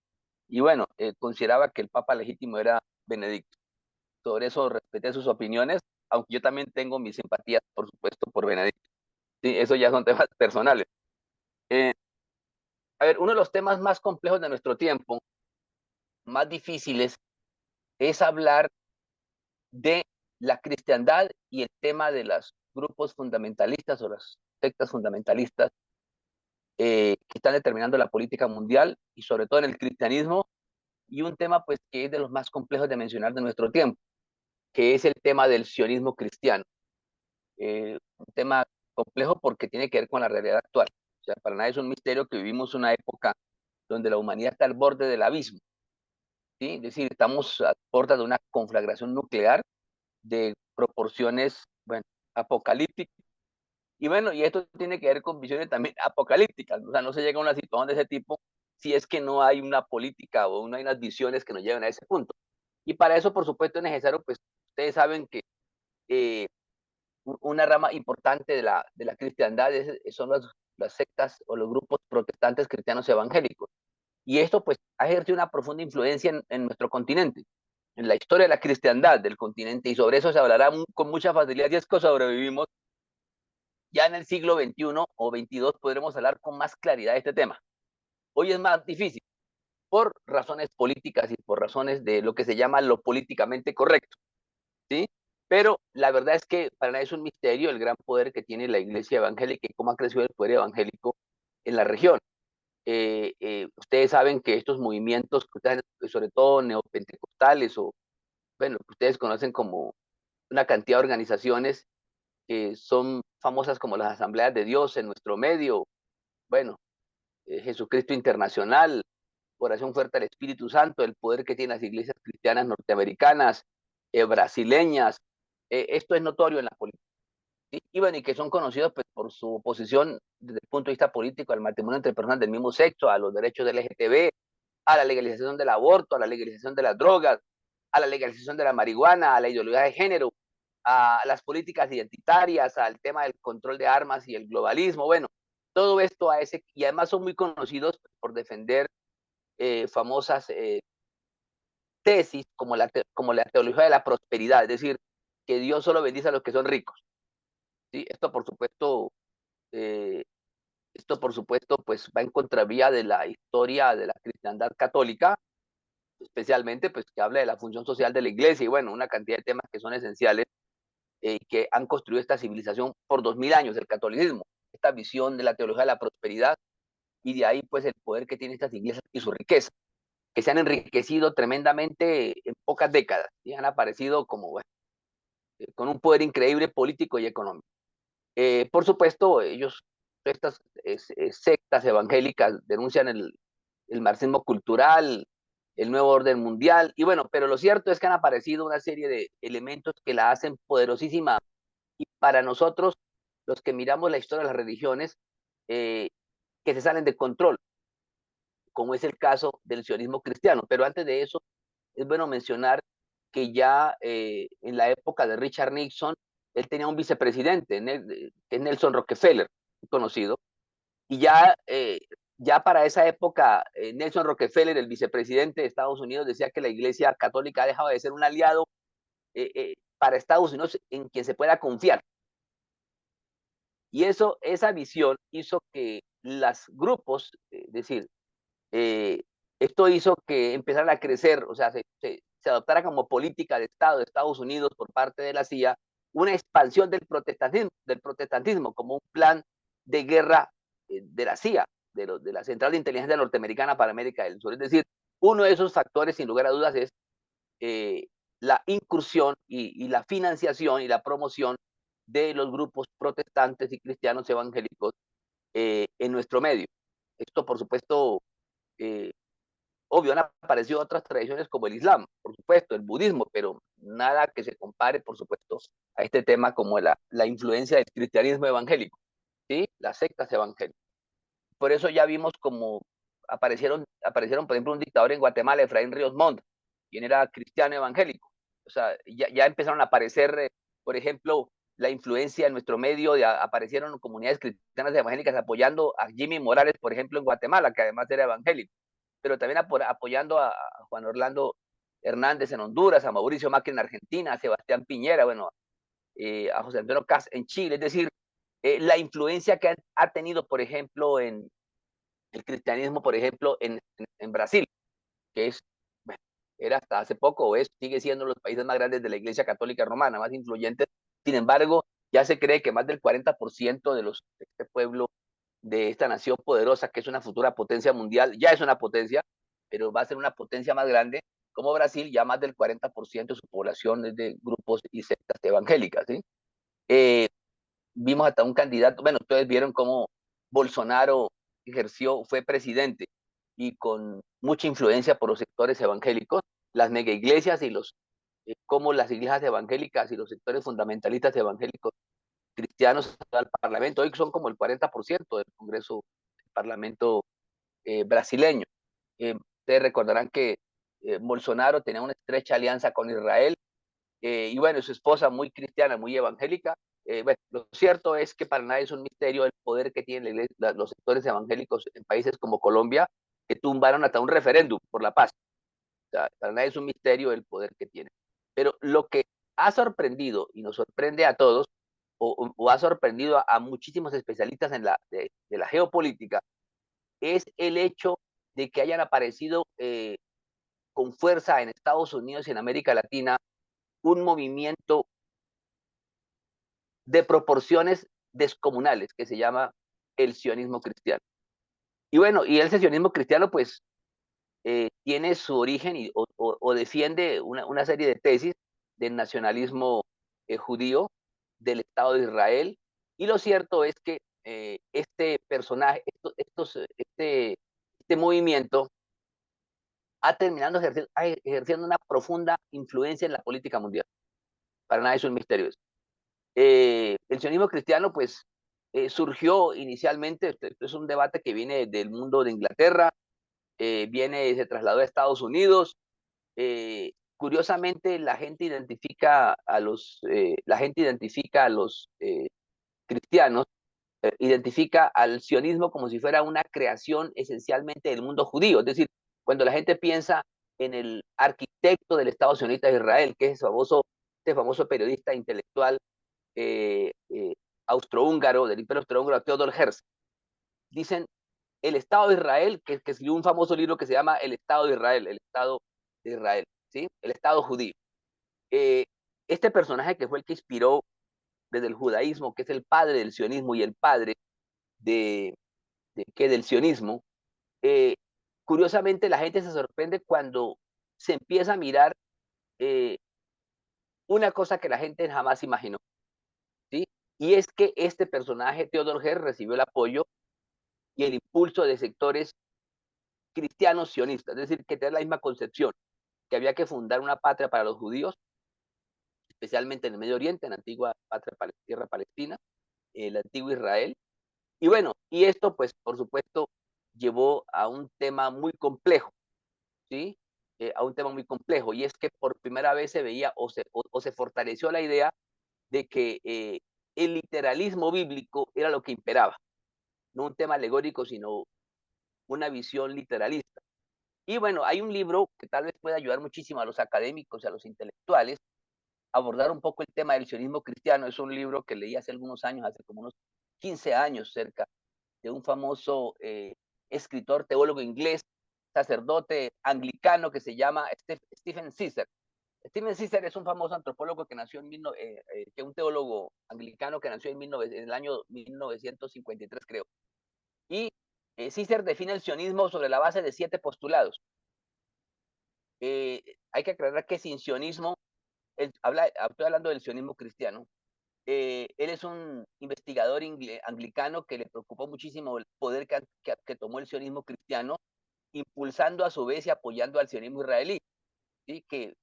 y bueno, consideraba que el Papa legítimo era Benedicto. Sobre eso respeté sus opiniones, aunque yo también tengo mis simpatías, por supuesto, por Benedicto. Sí, eso ya son temas personales. A ver, uno de los temas más complejos de nuestro tiempo, más difíciles, es hablar de la cristiandad y el tema de los grupos fundamentalistas o las sectas fundamentalistas que están determinando la política mundial y sobre todo en el cristianismo, y un tema pues que es de los más complejos de mencionar de nuestro tiempo, que es el tema del sionismo cristiano. Un tema complejo porque tiene que ver con la realidad actual. O sea, para nadie es un misterio que vivimos una época donde la humanidad está al borde del abismo, ¿sí? Es decir, estamos a puertas de una conflagración nuclear de proporciones, bueno, apocalípticas. Y bueno, y esto tiene que ver con visiones también apocalípticas. O sea, no se llega a una situación de ese tipo si es que no hay una política o no hay unas visiones que nos lleven a ese punto. Y para eso, por supuesto, es necesario, pues, ustedes saben que una rama importante de la cristiandad son las sectas o los grupos protestantes cristianos evangélicos. Y esto, pues, ha ejercido una profunda influencia en nuestro continente, en la historia de la cristiandad del continente, y sobre eso se hablará con mucha facilidad, y es que sobrevivimos. Ya en el siglo XXI o XXII podremos hablar con más claridad de este tema. Hoy es más difícil por razones políticas y por razones de lo que se llama lo políticamente correcto, ¿sí? Pero la verdad es que para nadie es un misterio el gran poder que tiene la iglesia evangélica y cómo ha crecido el poder evangélico en la región. Ustedes saben que estos movimientos, sobre todo neopentecostales o, bueno, que ustedes conocen como una cantidad de organizaciones que son famosas como las Asambleas de Dios en nuestro medio, bueno, Jesucristo Internacional, Oración Fuerte al Espíritu Santo, el poder que tienen las iglesias cristianas norteamericanas, brasileñas, esto es notorio en la política. ¿Sí? Y bueno, y que son conocidos pues, por su oposición desde el punto de vista político al matrimonio entre personas del mismo sexo, a los derechos del LGTB, a la legalización del aborto, a la legalización de las drogas, a la legalización de la marihuana, a la ideología de género, a las políticas identitarias, al tema del control de armas y el globalismo. Bueno, todo esto y además son muy conocidos por defender famosas tesis como la teología de la prosperidad, es decir, que Dios solo bendice a los que son ricos. ¿Sí? Esto, por supuesto, pues va en contravía de la historia de la cristiandad católica, especialmente, pues que habla de la función social de la iglesia y bueno, una cantidad de temas que son esenciales que han construido esta civilización por 2000 años, el catolicismo, esta visión de la teología de la prosperidad, y de ahí pues el poder que tienen estas iglesias y su riqueza, que se han enriquecido tremendamente en pocas décadas y han aparecido como, bueno, con un poder increíble político y económico. Por supuesto, estas sectas evangélicas denuncian el marxismo cultural, el nuevo orden mundial, y bueno, pero lo cierto es que han aparecido una serie de elementos que la hacen poderosísima, y para nosotros, los que miramos la historia de las religiones, que se salen de control, como es el caso del sionismo cristiano. Pero antes de eso, es bueno mencionar que ya en la época de Richard Nixon, él tenía un vicepresidente, que es Nelson Rockefeller, conocido, y ya ya para esa época, Nelson Rockefeller, el vicepresidente de Estados Unidos, decía que la Iglesia Católica ha dejado de ser un aliado para Estados Unidos en quien se pueda confiar. Y esa visión hizo que los grupos, es decir, esto hizo que empezaran a crecer, o sea, se adoptara como política de Estado de Estados Unidos por parte de la CIA una expansión del protestantismo como un plan de guerra de la CIA, de la Central de Inteligencia Norteamericana para América del Sur. Es decir, uno de esos factores, sin lugar a dudas, es la incursión y la financiación y la promoción de los grupos protestantes y cristianos evangélicos en nuestro medio. Esto, por supuesto, obvio, han aparecido otras tradiciones como el Islam, por supuesto, el budismo, pero nada que se compare, por supuesto, a este tema como la influencia del cristianismo evangélico, ¿sí? Las sectas evangélicas. Por eso ya vimos como aparecieron, por ejemplo, un dictador en Guatemala, Efraín Ríos Montt, quien era cristiano evangélico. O sea, ya empezaron a aparecer, por ejemplo, la influencia en nuestro medio, aparecieron comunidades cristianas evangélicas apoyando a Jimmy Morales, por ejemplo, en Guatemala, que además era evangélico, pero también apoyando a Juan Orlando Hernández en Honduras, a Mauricio Macri en Argentina, a Sebastián Piñera, bueno, a José Antonio Caz en Chile. Es decir, la influencia que ha tenido, por ejemplo, en el cristianismo, por ejemplo, en Brasil, que es, bueno, era hasta hace poco, o sigue siendo los países más grandes de la Iglesia Católica Romana, más influyentes. Sin embargo, ya se cree que más del 40% de este pueblo, de esta nación poderosa, que es una futura potencia mundial, ya es una potencia, pero va a ser una potencia más grande, como Brasil, ya más del 40% de su población es de grupos y sectas evangélicas, ¿sí? Vimos hasta un candidato, bueno, ustedes vieron cómo Bolsonaro fue presidente y con mucha influencia por los sectores evangélicos, las mega iglesias y cómo las iglesias evangélicas y los sectores fundamentalistas evangélicos cristianos al Parlamento, hoy son como el 40% del Congreso, del Parlamento brasileño. Ustedes recordarán que Bolsonaro tenía una estrecha alianza con Israel, y bueno, su esposa muy cristiana, muy evangélica. Bueno, lo cierto es que para nadie es un misterio el poder que tienen los sectores evangélicos en países como Colombia, que tumbaron hasta un referéndum por la paz. O sea, para nadie es un misterio el poder que tienen. Pero lo que ha sorprendido y nos sorprende a todos, o ha sorprendido a muchísimos especialistas de la geopolítica, es el hecho de que hayan aparecido con fuerza en Estados Unidos y en América Latina un movimiento de proporciones descomunales que se llama el sionismo cristiano. Y bueno, y el sionismo cristiano pues tiene su origen o defiende una serie de tesis del nacionalismo judío, del Estado de Israel, y lo cierto es que este personaje, este movimiento ha terminado ejerciendo una profunda influencia en la política mundial. Para nada es un misterio eso. El sionismo cristiano, pues, surgió inicialmente, esto es un debate que viene del mundo de Inglaterra, se trasladó a Estados Unidos. Curiosamente, la gente identifica a los cristianos, identifica al sionismo como si fuera una creación esencialmente del mundo judío. Es decir, cuando la gente piensa en el arquitecto del Estado sionista de Israel, que es este famoso periodista intelectual austrohúngaro, del Imperio Austrohúngaro, Theodor Herzl, dicen el Estado de Israel, que escribió un famoso libro que se llama El Estado de Israel, ¿sí? El Estado judío. Este personaje que fue el que inspiró desde el judaísmo, que es el padre del sionismo y el padre del sionismo, curiosamente la gente se sorprende cuando se empieza a mirar una cosa que la gente jamás imaginó, ¿sí? Y es que este personaje, Theodor Herzl, recibió el apoyo y el impulso de sectores cristianos sionistas, es decir, que tenían la misma concepción, que había que fundar una patria para los judíos, especialmente en el Medio Oriente, en la antigua tierra palestina, el antiguo Israel. Y bueno, y esto pues por supuesto llevó a un tema muy complejo, ¿sí? A un tema muy complejo, y es que por primera vez se veía o se fortaleció la idea de que el literalismo bíblico era lo que imperaba, no un tema alegórico, sino una visión literalista. Y bueno, hay un libro que tal vez pueda ayudar muchísimo a los académicos y a los intelectuales a abordar un poco el tema del sionismo cristiano. Es un libro que leí hace algunos años, hace como unos 15 años cerca, de un famoso escritor, teólogo inglés, sacerdote anglicano que se llama Stephen Caesar. Stephen Caesar es un famoso antropólogo que nació que un teólogo anglicano que nació en el año 1953, creo. Y Caesar define el sionismo sobre la base de 7 postulados. Hay que aclarar que sin sionismo, estoy hablando del sionismo cristiano, él es un investigador anglicano que le preocupó muchísimo el poder que tomó el sionismo cristiano, impulsando a su vez y apoyando al sionismo israelí. ¿Sí? Que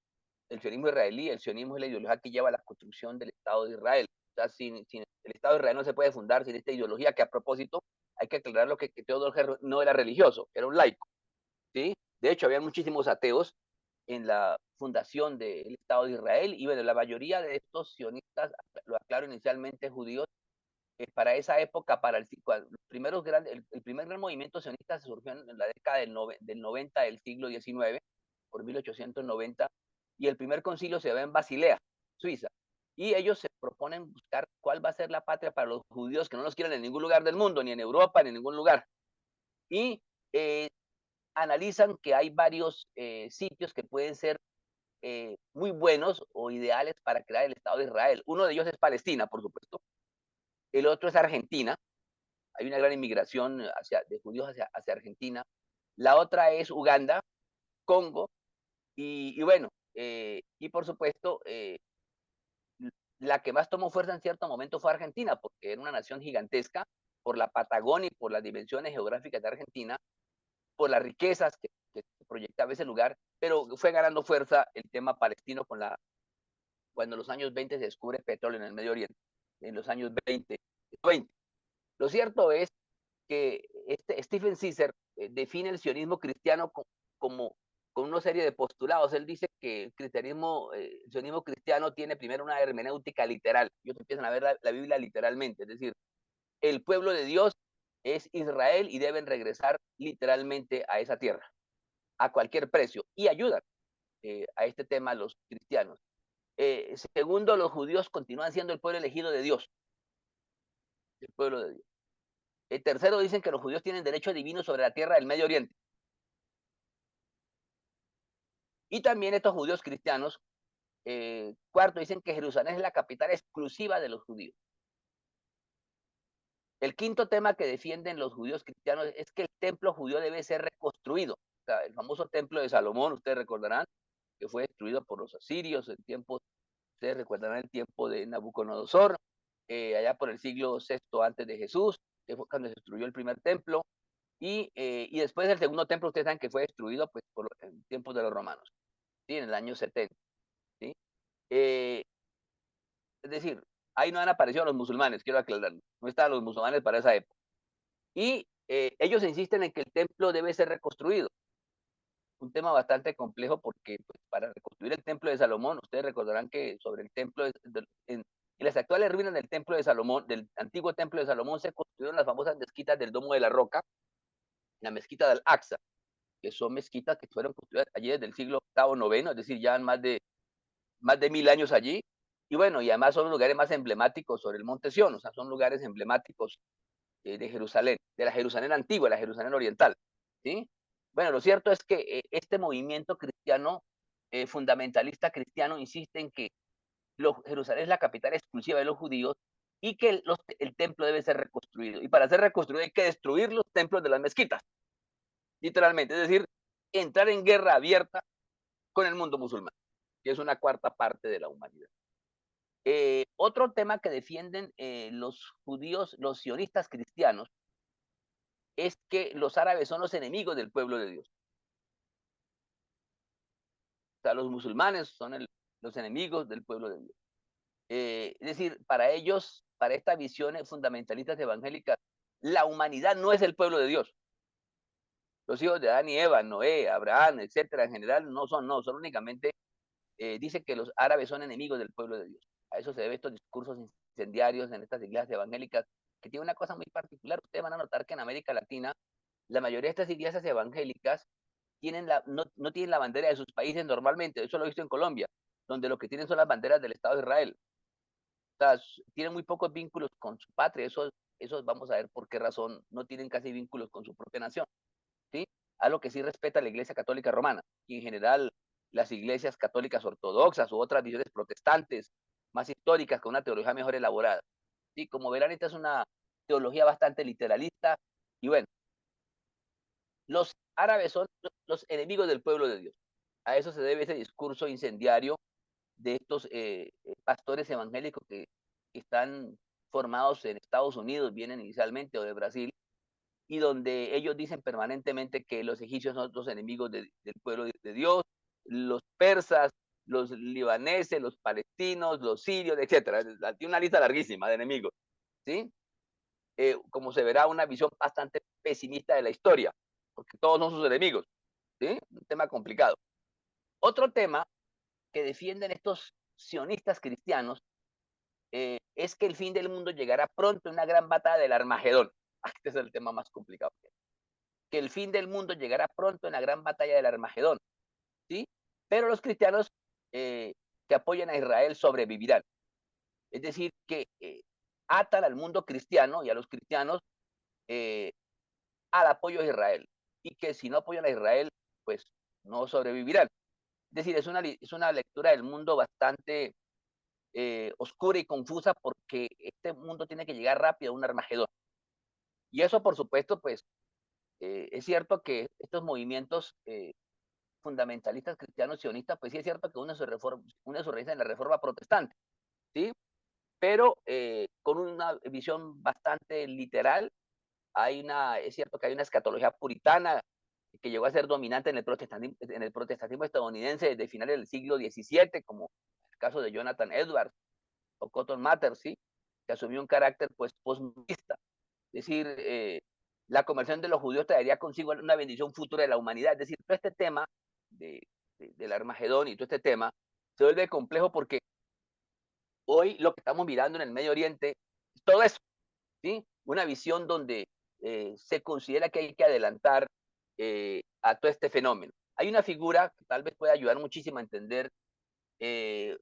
el sionismo israelí, el sionismo es la ideología que lleva a la construcción del Estado de Israel. O sea, sin el Estado de Israel no se puede fundar sin esta ideología, que a propósito hay que aclarar lo que Teodoro Herzl no era religioso, era un laico. ¿Sí? De hecho, había muchísimos ateos en la fundación del Estado de Israel, y bueno, la mayoría de estos sionistas, lo aclaro inicialmente, judíos, para esa época, para los primeros el primer gran movimiento sionista se surgió en la década del 90 del siglo XIX, por 1890, y el primer concilio se ve en Basilea, Suiza, y ellos se proponen buscar cuál va a ser la patria para los judíos que no los quieren en ningún lugar del mundo, ni en Europa, ni en ningún lugar, y analizan que hay varios sitios que pueden ser muy buenos o ideales para crear el Estado de Israel. Uno de ellos es Palestina, por supuesto. El otro es Argentina. Hay una gran inmigración de judíos hacia Argentina. La otra es Uganda, Congo, y bueno, y por supuesto, la que más tomó fuerza en cierto momento fue Argentina, porque era una nación gigantesca por la Patagonia y por las dimensiones geográficas de Argentina, por las riquezas que proyectaba ese lugar, pero fue ganando fuerza el tema palestino cuando en los años 20 se descubre petróleo en el Medio Oriente, en los años 20. Lo cierto es que Stephen Caesar define el sionismo cristiano como con una serie de postulados. Él dice que el sionismo cristiano tiene primero una hermenéutica literal. Ellos empiezan a ver la Biblia literalmente, es decir, el pueblo de Dios es Israel y deben regresar literalmente a esa tierra, a cualquier precio, y ayudan a este tema los cristianos. Segundo, los judíos continúan siendo el pueblo elegido de Dios, el pueblo de Dios. Tercero, dicen que los judíos tienen derecho divino sobre la tierra del Medio Oriente. Y también estos judíos cristianos, cuarto, dicen que Jerusalén es la capital exclusiva de los judíos. El quinto tema que defienden los judíos cristianos es que el templo judío debe ser reconstruido. O sea, el famoso templo de Salomón, ustedes recordarán, que fue destruido por los asirios ustedes recordarán el tiempo de Nabucodonosor, allá por el siglo VI antes de Jesús, que fue cuando se destruyó el primer templo, y después del segundo templo, ustedes saben que fue destruido pues, en tiempos de los romanos, ¿sí? En el año 70. ¿Sí? Es decir, ahí no han aparecido los musulmanes, quiero aclararlo, no estaban los musulmanes para esa época. Y ellos insisten en que el templo debe ser reconstruido. Un tema bastante complejo porque pues, para reconstruir el templo de Salomón, ustedes recordarán que sobre el templo, en las actuales ruinas del templo de Salomón, del antiguo templo de Salomón, se construyeron las famosas mezquitas del Domo de la Roca, la mezquita del Aqsa, que son mezquitas que fueron construidas allí desde el siglo VIII, IX, es decir, ya más de 1000 años allí. Y bueno, y además son los lugares más emblemáticos sobre el Monte Sión, o sea, son lugares emblemáticos de Jerusalén, de la Jerusalén antigua, la Jerusalén oriental, ¿sí? Bueno, lo cierto es que este movimiento cristiano, fundamentalista cristiano, insiste en que Jerusalén es la capital exclusiva de los judíos y que el templo debe ser reconstruido. Y para ser reconstruido hay que destruir los templos de las mezquitas, literalmente, es decir, entrar en guerra abierta con el mundo musulmán, que es una cuarta parte de la humanidad. Otro tema que defienden los judíos, los sionistas cristianos, es que los árabes son los enemigos del pueblo de Dios. O sea, los musulmanes son los enemigos del pueblo de Dios. Es decir, para ellos, para estas visiones fundamentalistas evangélicas, la humanidad no es el pueblo de Dios. Los hijos de Adán y Eva, Noé, Abraham, etcétera, en general, son únicamente, dicen que los árabes son enemigos del pueblo de Dios. A eso se debe estos discursos incendiarios en estas iglesias evangélicas, que tiene una cosa muy particular. Ustedes van a notar que en América Latina la mayoría de estas iglesias evangélicas no tienen la bandera de sus países normalmente. Eso lo he visto en Colombia, donde lo que tienen son las banderas del Estado de Israel. O sea, tienen muy pocos vínculos con su patria. Esos vamos a ver por qué razón no tienen casi vínculos con su propia nación. ¿Sí? Algo que sí respeta la Iglesia Católica Romana y en general las iglesias católicas ortodoxas u otras visiones protestantes más históricas con una teología mejor elaborada. ¿Sí? Como verán, esta es una teología bastante literalista y bueno, los árabes son los enemigos del pueblo de Dios. A eso se debe ese discurso incendiario de estos pastores evangélicos que están formados en Estados Unidos, vienen inicialmente, o de Brasil, y donde ellos dicen permanentemente que los egipcios son los enemigos del pueblo de Dios, los persas, los libaneses, los palestinos, los sirios, etcétera. Tiene una lista larguísima de enemigos, ¿sí? Como se verá, una visión bastante pesimista de la historia, porque todos son sus enemigos, ¿sí? Un tema complicado. Otro tema que defienden estos sionistas cristianos es que el fin del mundo llegará pronto en una gran batalla del Armagedón. Este es el tema más complicado. Que el fin del mundo llegará pronto en la gran batalla del Armagedón, ¿sí? Pero los cristianos que apoyan a Israel sobrevivirán. Es decir, que atan al mundo cristiano y a los cristianos al apoyo a Israel. Y que si no apoyan a Israel, pues no sobrevivirán. Es decir, es una lectura del mundo bastante oscura y confusa porque este mundo tiene que llegar rápido a un Armagedón. Y eso, por supuesto, pues es cierto que estos movimientos fundamentalistas cristianos sionistas, pues sí es cierto que uno se realiza en la reforma protestante, ¿sí? Pero con una visión bastante literal, es cierto que hay una escatología puritana que llegó a ser dominante en el protestantismo estadounidense desde finales del siglo XVII, como el caso de Jonathan Edwards o Cotton Mather, ¿sí? Que asumió un carácter pues postmodernista. Es decir, la conversión de los judíos traería consigo una bendición futura de la humanidad. Es decir, todo este tema del Armagedón y todo este tema se vuelve complejo porque hoy lo que estamos mirando en el Medio Oriente es todo eso, ¿sí? Una visión donde se considera que hay que adelantar a todo este fenómeno. Hay una figura que tal vez pueda ayudar muchísimo a entender este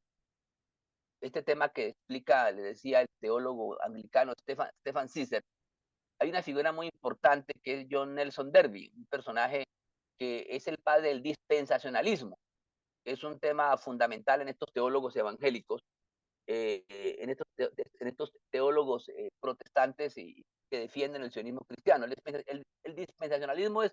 tema que explica, le decía el teólogo anglicano Stephen Caesar. Hay una figura muy importante que es John Nelson Darby, un personaje que es el padre del dispensacionalismo. Es un tema fundamental en estos teólogos evangélicos, en estos teólogos protestantes que defienden el sionismo cristiano. El dispensacionalismo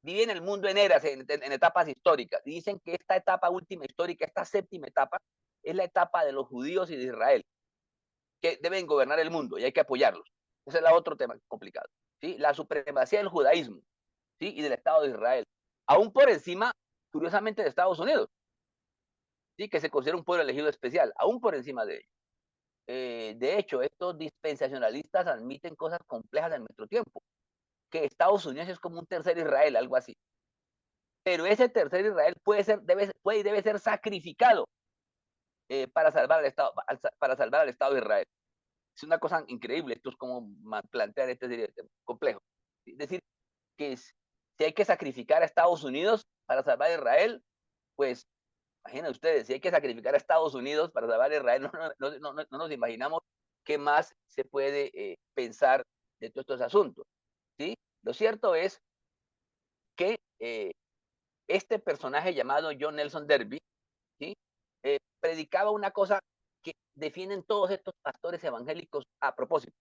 divide el mundo en eras, en etapas históricas. Dicen que esta etapa última histórica, esta séptima etapa, es la etapa de los judíos y de Israel, que deben gobernar el mundo y hay que apoyarlos. Ese es el otro tema complicado, ¿sí? La supremacía del judaísmo, ¿sí? Y del Estado de Israel, aún por encima, curiosamente, de Estados Unidos, ¿sí? Que se considera un pueblo elegido especial, aún por encima de ellos. De hecho, estos dispensacionalistas admiten cosas complejas en nuestro tiempo, que Estados Unidos es como un tercer Israel, algo así. Pero ese tercer Israel puede y debe ser sacrificado para salvar al Estado de Israel. Es una cosa increíble, esto es como plantear este complejo. Es decir, que si hay que sacrificar a Estados Unidos para salvar a Israel, pues imaginen ustedes, si hay que sacrificar a Estados Unidos para salvar a Israel, no nos imaginamos qué más se puede pensar de todos estos asuntos, ¿sí? Lo cierto es que este personaje llamado John Nelson Darby, ¿sí? Predicaba una cosa que defienden todos estos pastores evangélicos a propósito.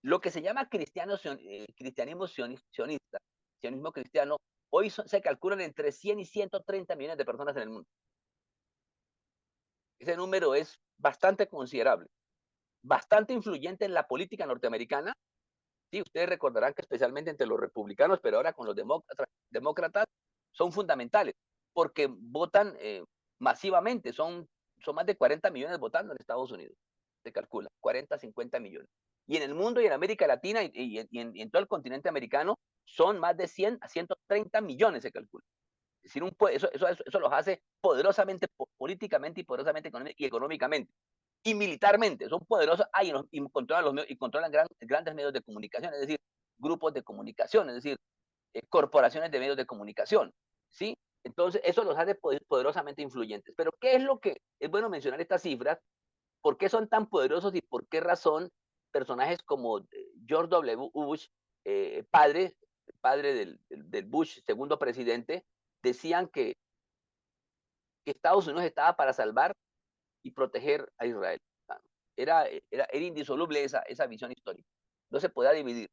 Lo que se llama cristianismo sionista, sionismo cristiano, hoy se calculan entre 100 y 130 millones de personas en el mundo. Ese número es bastante considerable, bastante influyente en la política norteamericana. Sí, ustedes recordarán que especialmente entre los republicanos, pero ahora con los demócratas, son fundamentales, porque votan masivamente, son más de 40 millones votando en Estados Unidos, se calcula, 40, 50 millones. Y en el mundo y en América Latina y en todo el continente americano son más de 100 a 130 millones, se calcula. Es decir, eso los hace poderosamente políticamente y poderosamente económicamente. Y militarmente, son poderosos y controlan grandes medios de comunicación. Es decir, grupos de comunicación, es decir, corporaciones de medios de comunicación, ¿sí? Entonces, eso los hace poderosamente influyentes. Pero, ¿qué es lo que es bueno mencionar estas cifras? ¿Por qué son tan poderosos y por qué razón personajes como George W. Bush, padre del Bush, segundo presidente, decían que Estados Unidos estaba para salvar y proteger a Israel? Era indisoluble esa visión histórica. No se podía dividir.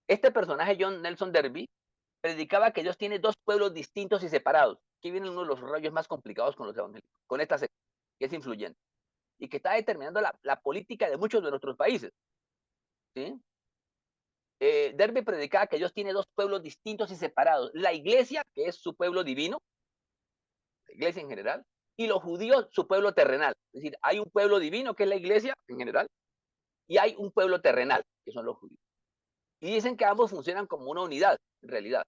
Este personaje, John Nelson Darby, predicaba que Dios tiene dos pueblos distintos y separados. Aquí viene uno de los rollos más complicados con los evangélicos, con esta secta, que es influyente y que está determinando la política de muchos de nuestros países, ¿sí? Darby predicaba que Dios tiene dos pueblos distintos y separados. La iglesia, que es su pueblo divino, la iglesia en general, y los judíos, su pueblo terrenal. Es decir, hay un pueblo divino, que es la iglesia en general, y hay un pueblo terrenal, que son los judíos. Y dicen que ambos funcionan como una unidad, en realidad,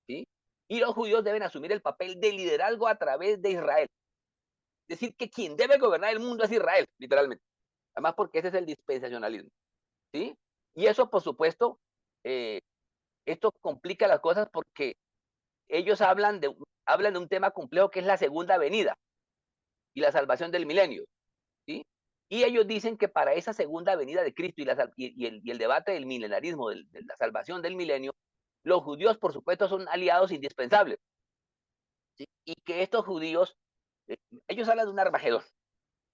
¿sí? Y los judíos deben asumir el papel de liderazgo a través de Israel. Es decir, que quien debe gobernar el mundo es Israel, literalmente. Además, porque ese es el dispensacionalismo, ¿sí? Y eso, por supuesto, esto complica las cosas porque ellos hablan de un tema complejo que es la segunda venida y la salvación del milenio, ¿sí? Y ellos dicen que para esa segunda venida de Cristo y el debate del milenarismo, de la salvación del milenio, los judíos, por supuesto, son aliados indispensables, ¿sí? Y que estos judíos, ellos hablan de un Armagedón,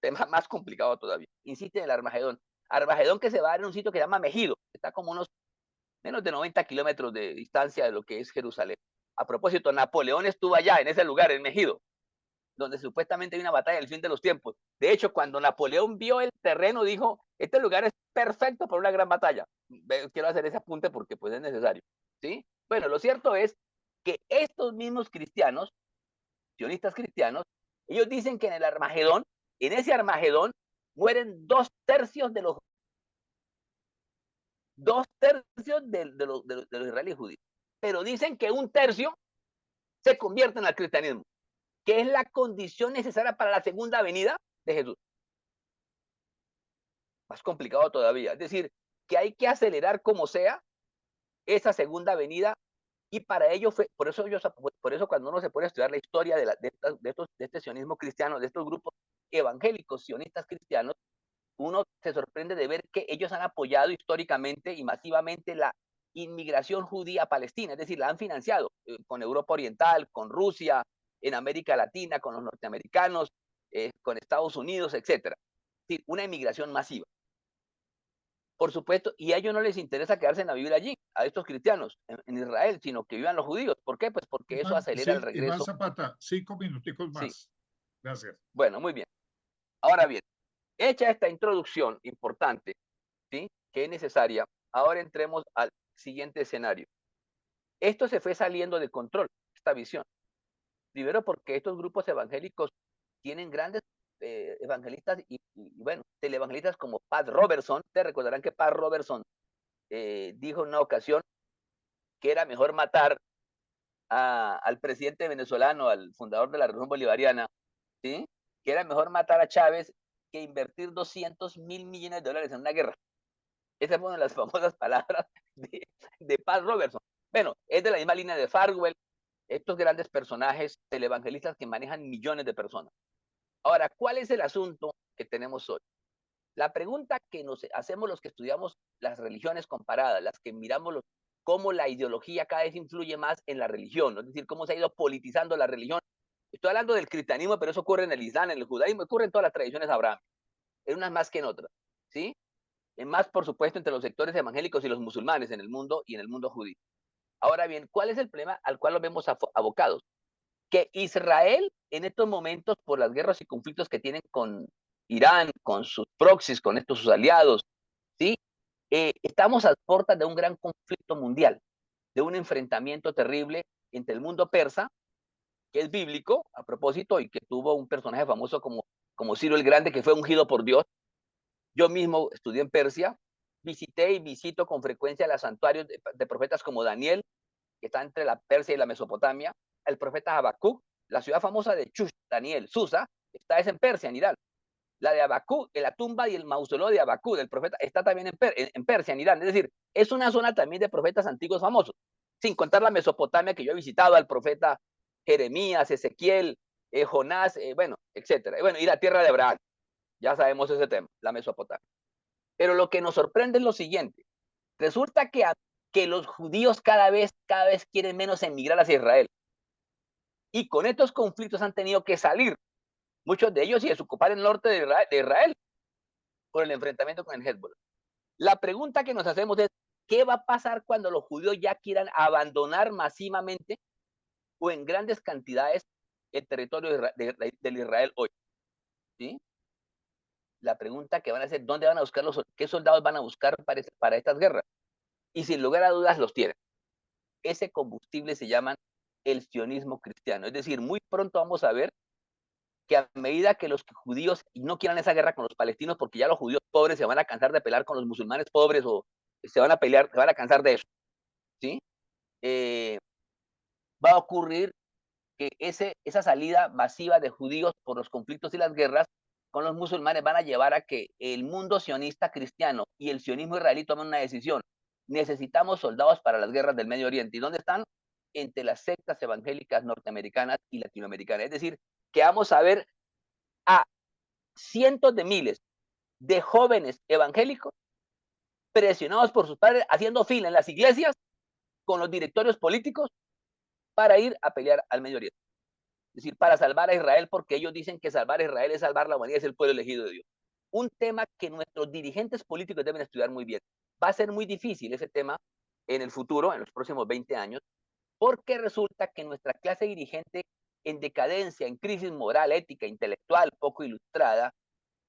tema más complicado todavía. Insisten en el Armagedón. Armagedón que se va a dar en un sitio que se llama Megido, que está como unos menos de 90 kilómetros de distancia de lo que es Jerusalén. A propósito, Napoleón estuvo allá, en ese lugar, en Megido, donde supuestamente hay una batalla del fin de los tiempos. De hecho, cuando Napoleón vio el terreno, dijo, este lugar es perfecto para una gran batalla. Quiero hacer ese apunte porque pues es necesario, ¿sí? Bueno, lo cierto es que estos mismos cristianos, sionistas cristianos, ellos dicen que en ese Armagedón, mueren 2/3 de los israelíes judíos. Pero dicen que 1/3 se convierten al cristianismo, que es la condición necesaria para la segunda venida de Jesús. Más complicado todavía. Es decir, que hay que acelerar como sea esa segunda venida, y para ello por eso cuando uno se pone a estudiar la historia de este sionismo cristiano, de estos grupos evangélicos sionistas cristianos, uno se sorprende de ver que ellos han apoyado históricamente y masivamente la inmigración judía a Palestina, es decir, la han financiado con Europa Oriental, con Rusia, en América Latina, con los norteamericanos, con Estados Unidos, etcétera. Es decir, una inmigración masiva. Por supuesto, y a ellos no les interesa quedarse a vivir allí, a estos cristianos, en Israel, sino que vivan los judíos. ¿Por qué? Pues porque eso acelera el regreso. Iván Zapata, 5 minuticos más. Sí. Gracias. Bueno, muy bien. Ahora bien, hecha esta introducción importante, ¿sí?, que es necesaria, ahora entremos al siguiente escenario. Esto se fue saliendo de control, esta visión. Primero porque estos grupos evangélicos tienen grandes evangelistas y bueno, televangelistas como Pat Robertson. Te recordarán que Pat Robertson dijo en una ocasión que era mejor matar al presidente venezolano, al fundador de la Revolución Bolivariana, ¿sí?, que era mejor matar a Chávez que invertir $200 mil millones en una guerra. Esas fueron las famosas palabras de Pat Robertson. Bueno, es de la misma línea de Farwell, estos grandes personajes televangelistas que manejan millones de personas. Ahora, ¿cuál es el asunto que tenemos hoy? La pregunta que nos hacemos los que estudiamos las religiones comparadas, las que miramos cómo la ideología cada vez influye más en la religión, ¿no? Es decir, cómo se ha ido politizando la religión. Estoy hablando del cristianismo, pero eso ocurre en el Islam, en el judaísmo, ocurre en todas las tradiciones abrahámicas, en unas más que en otras, ¿sí? En más, por supuesto, entre los sectores evangélicos y los musulmanes en el mundo y en el mundo judío. Ahora bien, ¿cuál es el problema al cual nos vemos abocados? Que Israel, en estos momentos, por las guerras y conflictos que tienen con Irán, con sus proxies, con estos sus aliados, ¿sí?, estamos a puertas de un gran conflicto mundial, de un enfrentamiento terrible entre el mundo persa, que es bíblico, a propósito, y que tuvo un personaje famoso como Ciro el Grande, que fue ungido por Dios. Yo mismo estudié en Persia, visité y visito con frecuencia los santuarios de profetas como Daniel, que está entre la Persia y la Mesopotamia, el profeta Habacuc, la ciudad famosa de Chush, Daniel, Susa, está en Persia, en Irán. La de Abacú, la tumba y el mausoleo de Abacú, del profeta, está también en Persia, en Irán. Es decir, es una zona también de profetas antiguos famosos, sin contar la Mesopotamia que yo he visitado, al profeta Jeremías, Ezequiel, Jonás, bueno, etcétera. Bueno, y la tierra de Abraham. Ya sabemos ese tema, la Mesopotamia. Pero lo que nos sorprende es lo siguiente. Resulta que los judíos cada vez quieren menos emigrar hacia Israel. Y con estos conflictos han tenido que salir, muchos de ellos, y desocupar el norte de Israel por el enfrentamiento con el Hezbollah. La pregunta que nos hacemos es, ¿qué va a pasar cuando los judíos ya quieran abandonar masivamente o en grandes cantidades el territorio del Israel hoy? ¿Sí? La pregunta que van a hacer, ¿dónde van a buscar qué soldados van a buscar para estas guerras? Y sin lugar a dudas los tienen. Ese combustible se llama el sionismo cristiano. Es decir, muy pronto vamos a ver que a medida que los judíos no quieran esa guerra con los palestinos, porque ya los judíos pobres se van a cansar de pelear con los musulmanes pobres o se van a cansar de eso, ¿sí? Va a ocurrir que esa salida masiva de judíos por los conflictos y las guerras con los musulmanes van a llevar a que el mundo sionista cristiano y el sionismo israelí tomen una decisión. Necesitamos soldados para las guerras del Medio Oriente. ¿Y dónde están? Entre las sectas evangélicas norteamericanas y latinoamericanas. Es decir, que vamos a ver a cientos de miles de jóvenes evangélicos presionados por sus padres, haciendo fila en las iglesias con los directorios políticos para ir a pelear al Medio Oriente. Es decir, para salvar a Israel, porque ellos dicen que salvar a Israel es salvar la humanidad, es el pueblo elegido de Dios. Un tema que nuestros dirigentes políticos deben estudiar muy bien. Va a ser muy difícil ese tema en el futuro, en los próximos 20 años, porque resulta que nuestra clase dirigente en decadencia, en crisis moral, ética, intelectual, poco ilustrada,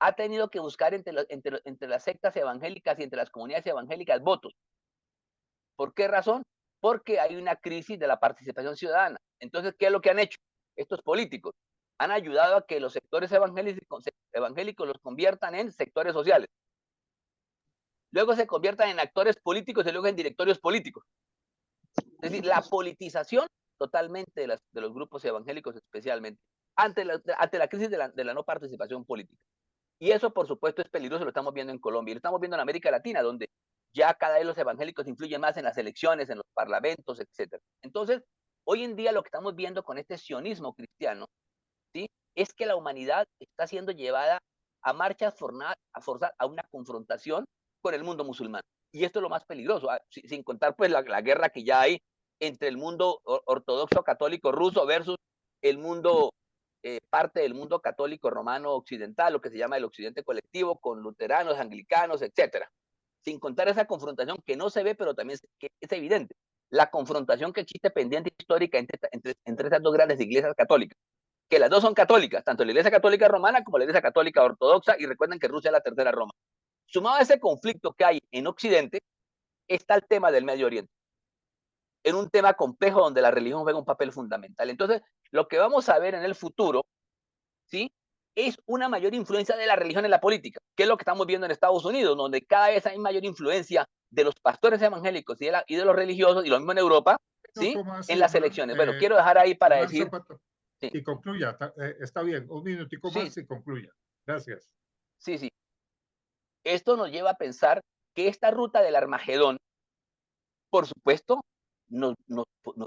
ha tenido que buscar entre las sectas evangélicas y entre las comunidades evangélicas votos. ¿Por qué razón? Porque hay una crisis de la participación ciudadana. Entonces, ¿qué es lo que han hecho estos políticos? Han ayudado a que los sectores evangélicos los conviertan en sectores sociales. Luego se conviertan en actores políticos y luego en directorios políticos. Es decir, la politización totalmente de los grupos evangélicos especialmente, ante la crisis de la no participación política. Y eso, por supuesto, es peligroso, lo estamos viendo en Colombia, y lo estamos viendo en América Latina, donde ya cada vez los evangélicos influyen más en las elecciones, en los parlamentos, etc. Entonces, hoy en día lo que estamos viendo con este sionismo cristiano, ¿sí?, es que la humanidad está siendo llevada a marchas forzadas a una confrontación con el mundo musulmán. Y esto es lo más peligroso, sin contar pues la guerra que ya hay entre el mundo ortodoxo católico ruso versus el mundo, parte del mundo católico romano occidental, lo que se llama el occidente colectivo, con luteranos, anglicanos, etcétera. Sin contar esa confrontación que no se ve, pero también es evidente. La confrontación que existe pendiente histórica entre estas dos grandes iglesias católicas, que las dos son católicas, tanto la Iglesia Católica Romana como la Iglesia Católica Ortodoxa, y recuerden que Rusia es la tercera Roma. Sumado a ese conflicto que hay en Occidente, está el tema del Medio Oriente, en un tema complejo donde la religión juega un papel fundamental. Entonces, lo que vamos a ver en el futuro, ¿sí?, es una mayor influencia de la religión en la política, que es lo que estamos viendo en Estados Unidos, donde cada vez hay mayor influencia de los pastores evangélicos y de los religiosos, y lo mismo en Europa, ¿sí?, en las elecciones. Bueno, quiero dejar ahí para decir... Sí. Y concluya, está bien, un minutico más y concluya. Gracias. Sí, sí. Esto nos lleva a pensar que esta ruta del Armagedón, por supuesto, nos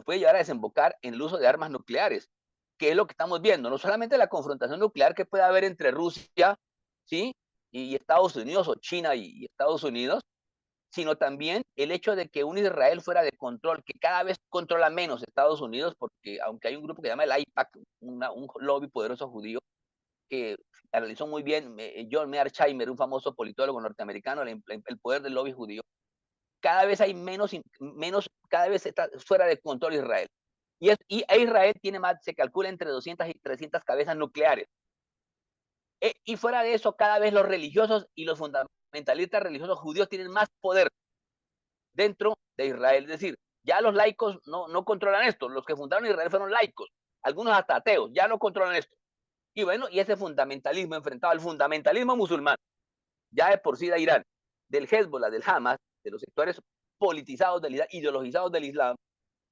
puede llevar a desembocar en el uso de armas nucleares, que es lo que estamos viendo, no solamente la confrontación nuclear que puede haber entre Rusia, ¿sí?, y Estados Unidos, o China y Estados Unidos, sino también el hecho de que un Israel fuera de control, que cada vez controla menos Estados Unidos, porque aunque hay un grupo que se llama el AIPAC, un lobby poderoso judío, que analizó muy bien John Mearsheimer, un famoso politólogo norteamericano, el poder del lobby judío, cada vez hay menos, cada vez está fuera de control Israel. Y Israel tiene más, se calcula entre 200 y 300 cabezas nucleares. Y fuera de eso, cada vez los religiosos y los fundamentalistas religiosos judíos tienen más poder dentro de Israel. Es decir, ya los laicos no controlan esto. Los que fundaron Israel fueron laicos, algunos hasta ateos, ya no controlan esto. Y bueno, y ese fundamentalismo enfrentado al fundamentalismo musulmán, ya de por sí de Irán, del Hezbollah, del Hamas, de los sectores politizados del Islam, ideologizados del Islam,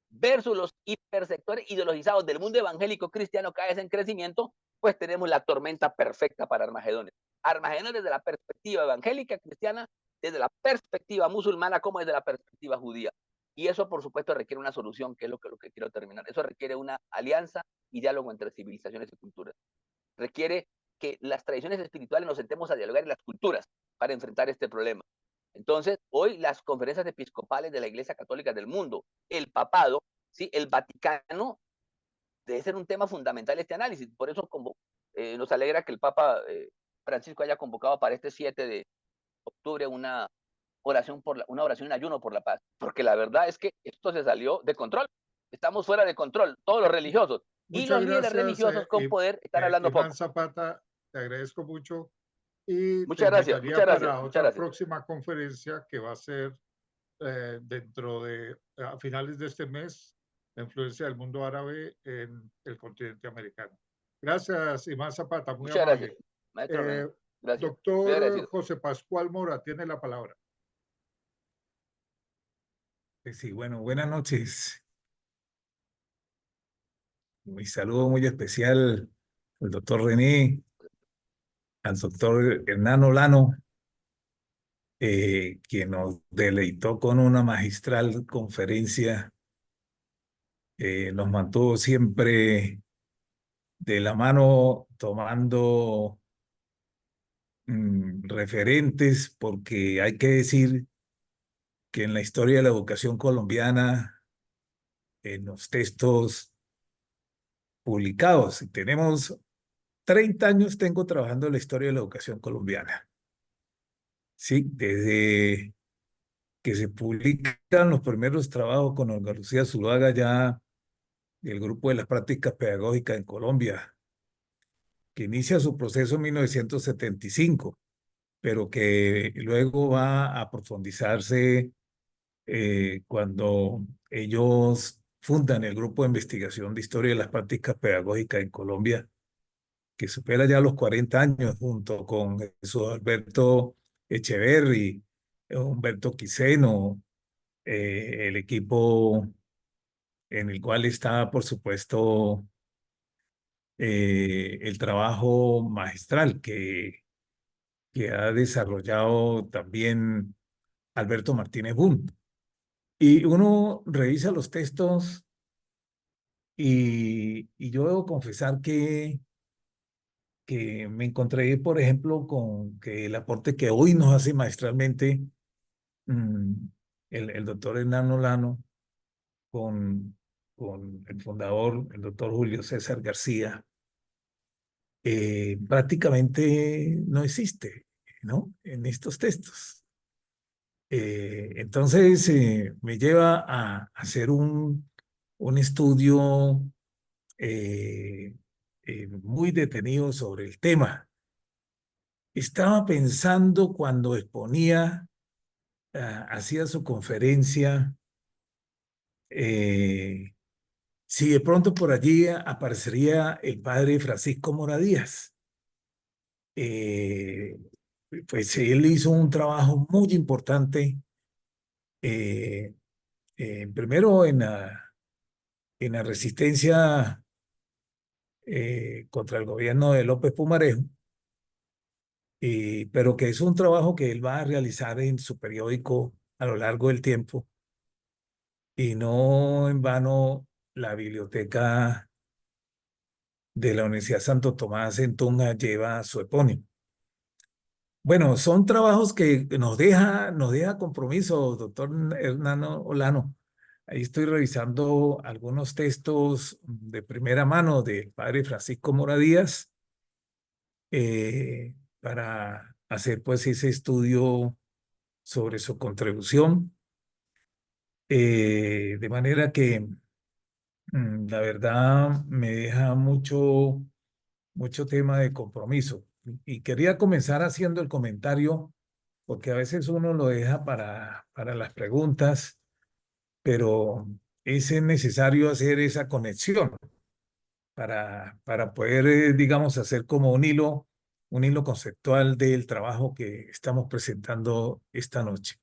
versus los hipersectores ideologizados del mundo evangélico cristiano cada vez en crecimiento, pues tenemos la tormenta perfecta para Armagedones. Armagedón desde la perspectiva evangélica cristiana, desde la perspectiva musulmana, como desde la perspectiva judía. Y eso, por supuesto, requiere una solución, que es lo que quiero terminar. Eso requiere una alianza y diálogo entre civilizaciones y culturas. Requiere que las tradiciones espirituales nos sentemos a dialogar en las culturas para enfrentar este problema. Entonces, hoy las conferencias episcopales de la Iglesia Católica del mundo, el papado, ¿sí? El Vaticano, debe ser un tema fundamental este análisis. Por eso nos alegra que el Papa Francisco haya convocado para este 7 de octubre una oración en ayuno por la paz, porque la verdad es que esto se salió de control. Estamos fuera de control, todos los religiosos y Muchas los líderes gracias, religiosos con poder están hablando Imán poco. Zapata, te agradezco mucho y te Muchas gracias, invitaría muchas gracias, para muchas otra gracias. próxima conferencia que va a ser dentro de, a finales de este mes, la influencia del mundo árabe en el continente americano. Gracias, Imán Zapata, muy Muchas amable. gracias, maestro René. Gracias. Muy Doctor agradecido. José Pascual Mora, tiene la palabra. Sí, bueno, buenas noches. Mi saludo muy especial al doctor René, al doctor Hernán Olano, quien nos deleitó con una magistral conferencia. Nos mantuvo siempre de la mano tomando referentes, porque hay que decir que en la historia de la educación colombiana, en los textos publicados, tenemos 30 años tengo trabajando en la historia de la educación colombiana. Sí, desde que se publican los primeros trabajos con Olga Lucía Zuluaga ya del Grupo de las Prácticas Pedagógicas en Colombia, que inicia su proceso en 1975, pero que luego va a profundizarse cuando ellos fundan el Grupo de Investigación de Historia de las Prácticas Pedagógicas en Colombia, que supera ya los 40 años, junto con Jesús Alberto Echeverry, Humberto Quiseno, el equipo en el cual está, por supuesto, el trabajo magistral que ha desarrollado también Alberto Martínez Bunt. Y uno revisa los textos y yo debo confesar que me encontré, por ejemplo, con que el aporte que hoy nos hace maestralmente el doctor Hernán Olano con el fundador, el doctor Julio César García, prácticamente no existe, ¿no? En estos textos. Entonces, me lleva a hacer un estudio muy detenido sobre el tema. Estaba pensando cuando exponía, hacía su conferencia, si de pronto por allí aparecería el padre Francisco Mora Díaz. Pues él hizo un trabajo muy importante, primero en la resistencia contra el gobierno de López Pumarejo, pero que es un trabajo que él va a realizar en su periódico a lo largo del tiempo, y no en vano la biblioteca de la Universidad Santo Tomás en Tunja lleva su epónimo. Bueno, son trabajos que nos deja compromiso, doctor Hernán Olano. Ahí estoy revisando algunos textos de primera mano del padre Francisco Mora Díaz, para hacer pues ese estudio sobre su contribución. De manera que la verdad me deja mucho tema de compromiso. Y quería comenzar haciendo el comentario, porque a veces uno lo deja para las preguntas, pero es necesario hacer esa conexión para poder, digamos, hacer como un hilo conceptual del trabajo que estamos presentando esta noche.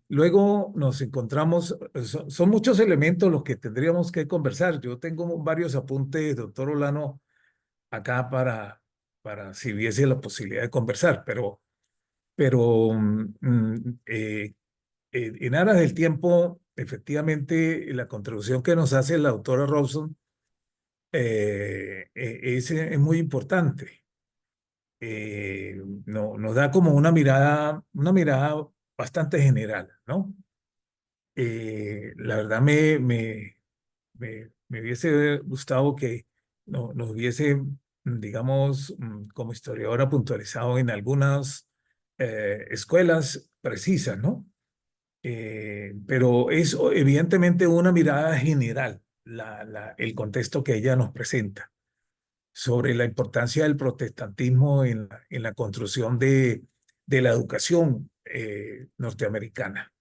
Luego nos encontramos, son muchos elementos los que tendríamos que conversar. Yo tengo varios apuntes, doctor Olano, acá si hubiese la posibilidad de conversar, pero en aras del tiempo, efectivamente, la contribución que nos hace la doctora Robson es muy importante. Nos da como una mirada bastante general, ¿no? La verdad me hubiese gustado que nos hubiese, digamos, como historiadora puntualizado en algunas escuelas precisas, ¿no? Pero es evidentemente una mirada general, el contexto que ella nos presenta sobre la importancia del protestantismo en la construcción de la educación norteamericana.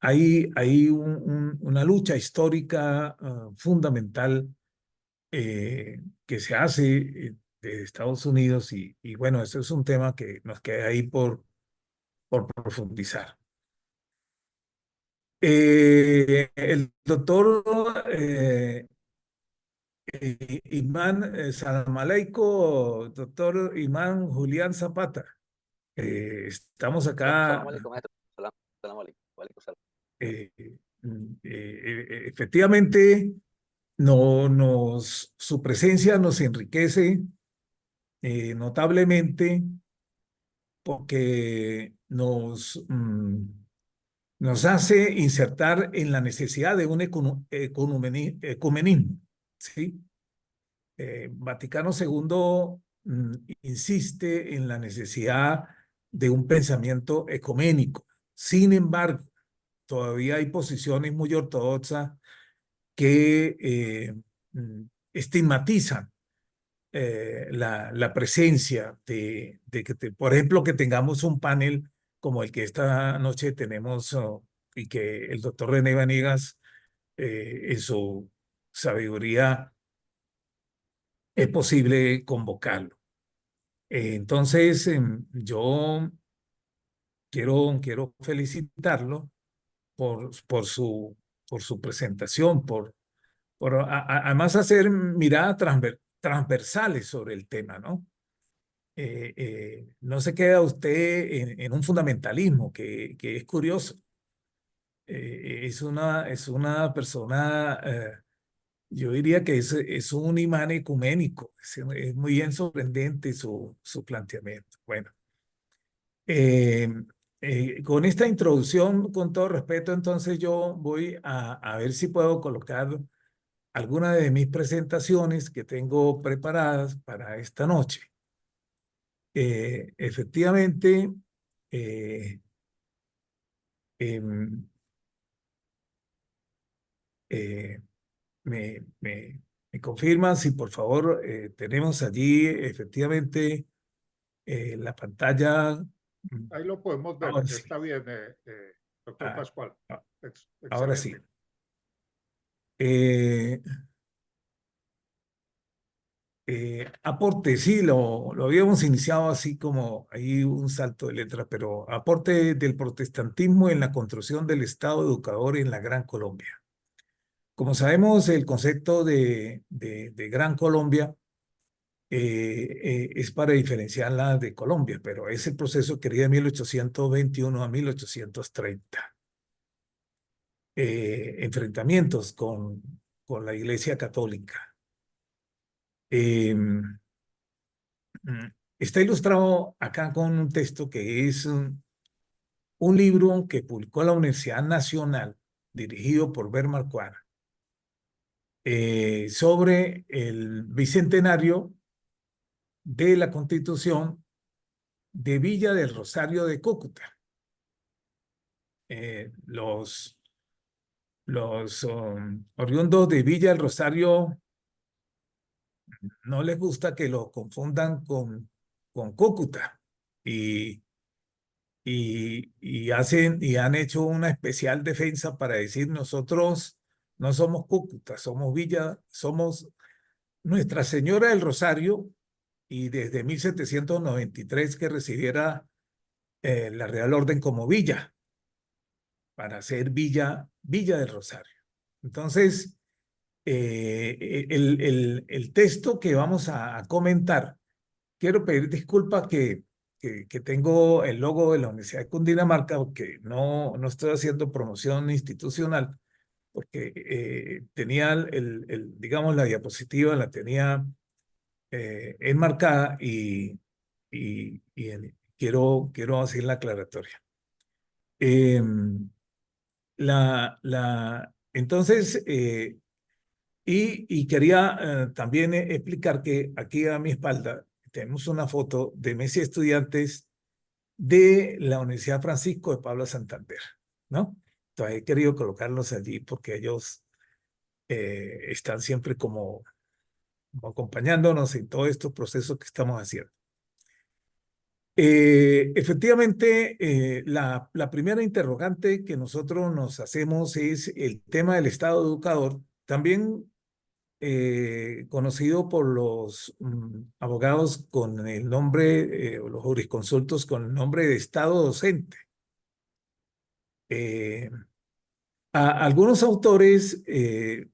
Hay una lucha histórica fundamental que se hace de Estados Unidos y bueno, eso es un tema que nos queda ahí por profundizar. El doctor Imán, salam aleikum, doctor Imán Julián Zapata. Estamos acá. Salam alaikum, maestro. Salam alaikum. Walaikum salam. Efectivamente, su presencia nos enriquece notablemente porque nos hace insertar en la necesidad de un ecumenismo, ¿sí? Vaticano II insiste en la necesidad de un pensamiento ecuménico. Sin embargo, todavía hay posiciones muy ortodoxas que estigmatizan la presencia de que, por ejemplo, que tengamos un panel como el que esta noche tenemos y que el doctor René Vanegas, en su sabiduría, es posible convocarlo. Entonces, yo quiero felicitarlo por su presentación, además hacer miradas transversales sobre el tema, ¿no? No se queda usted en un fundamentalismo que es curioso. Es una persona, yo diría que es un imán ecuménico. Es muy bien sorprendente su planteamiento. Bueno, con esta introducción, con todo respeto, entonces yo voy a ver si puedo colocar algunas de mis presentaciones que tengo preparadas para esta noche. Efectivamente, me confirman si por favor tenemos allí efectivamente la pantalla. Ahí lo podemos ver. Ahora sí. Está bien, doctor Pascual. Ahora sí. Aporte, sí, lo habíamos iniciado así como ahí un salto de letra, pero aporte del protestantismo en la construcción del Estado educador en la Gran Colombia. Como sabemos, el concepto de Gran Colombia es para diferenciarla de Colombia, pero es el proceso que iría de 1821 a 1830. Enfrentamientos con la Iglesia Católica. Está ilustrado acá con un texto que es un libro que publicó la Universidad Nacional, dirigido por Bert Marquardt, sobre el bicentenario de la Constitución de Villa del Rosario de Cúcuta. Los oriundos de Villa del Rosario no les gusta que lo confundan con Cúcuta y han hecho una especial defensa para decir nosotros no somos Cúcuta, somos Villa, somos Nuestra Señora del Rosario y desde 1793 que recibiera la Real Orden como villa para ser Villa del Rosario. Entonces, el texto que vamos a comentar, quiero pedir disculpas que tengo el logo de la Universidad de Cundinamarca, porque no estoy haciendo promoción institucional, porque tenía digamos, la diapositiva la tenía enmarcada y quiero hacer la aclaratoria. Entonces, y quería también explicar que aquí a mi espalda tenemos una foto de Messi estudiantes de la Universidad Francisco de Paula Santander, ¿no? Entonces he querido colocarlos allí porque ellos están siempre como acompañándonos en todos estos procesos que estamos haciendo. Efectivamente, la primera interrogante que nosotros nos hacemos es el tema del Estado educador, también conocido por los abogados con el nombre, o los jurisconsultos con el nombre de Estado docente. Algunos autores que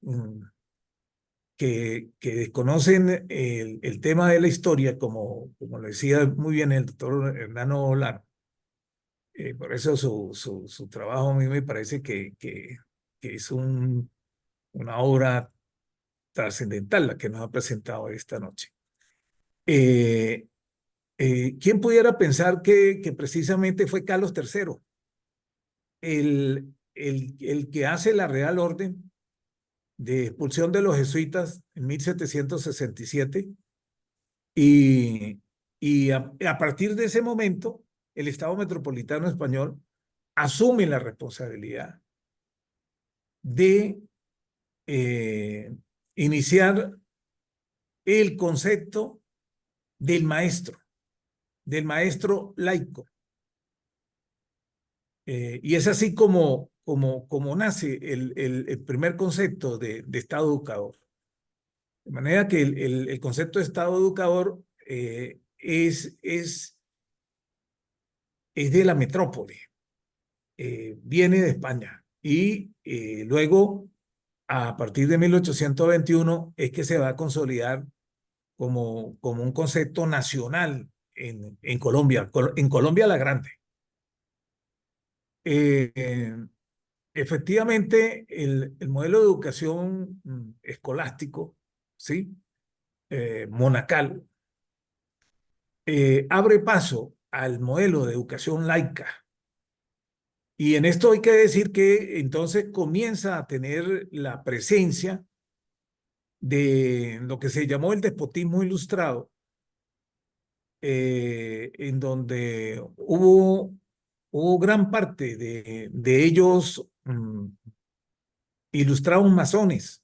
desconocen el tema de la historia, como lo decía muy bien el doctor Hernando Olano, por eso su trabajo a mí me parece que es una obra trascendental la que nos ha presentado esta noche. ¿Quién pudiera pensar que precisamente fue Carlos III el que hace la Real Orden de expulsión de los jesuitas en 1767 y a partir de ese momento el Estado Metropolitano Español asume la responsabilidad de iniciar el concepto del maestro laico. Y es así como nace el primer concepto de Estado educador. De manera que el concepto de Estado educador es de la metrópoli, viene de España y luego a partir de 1821 es que se va a consolidar como un concepto nacional en Colombia la Grande. Efectivamente, el modelo de educación escolástico, ¿sí? Monacal, abre paso al modelo de educación laica. Y en esto hay que decir que entonces comienza a tener la presencia de lo que se llamó el despotismo ilustrado, en donde hubo gran parte de ellos ilustrados masones.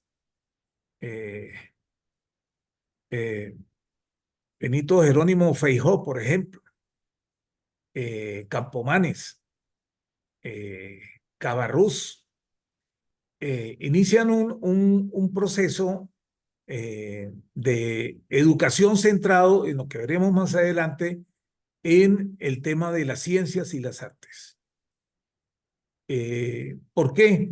Benito Jerónimo Feijó, por ejemplo, Campomanes, Cabarrús, inician un proceso de educación centrado en lo que veremos más adelante en el tema de las ciencias y las artes. ¿Por qué?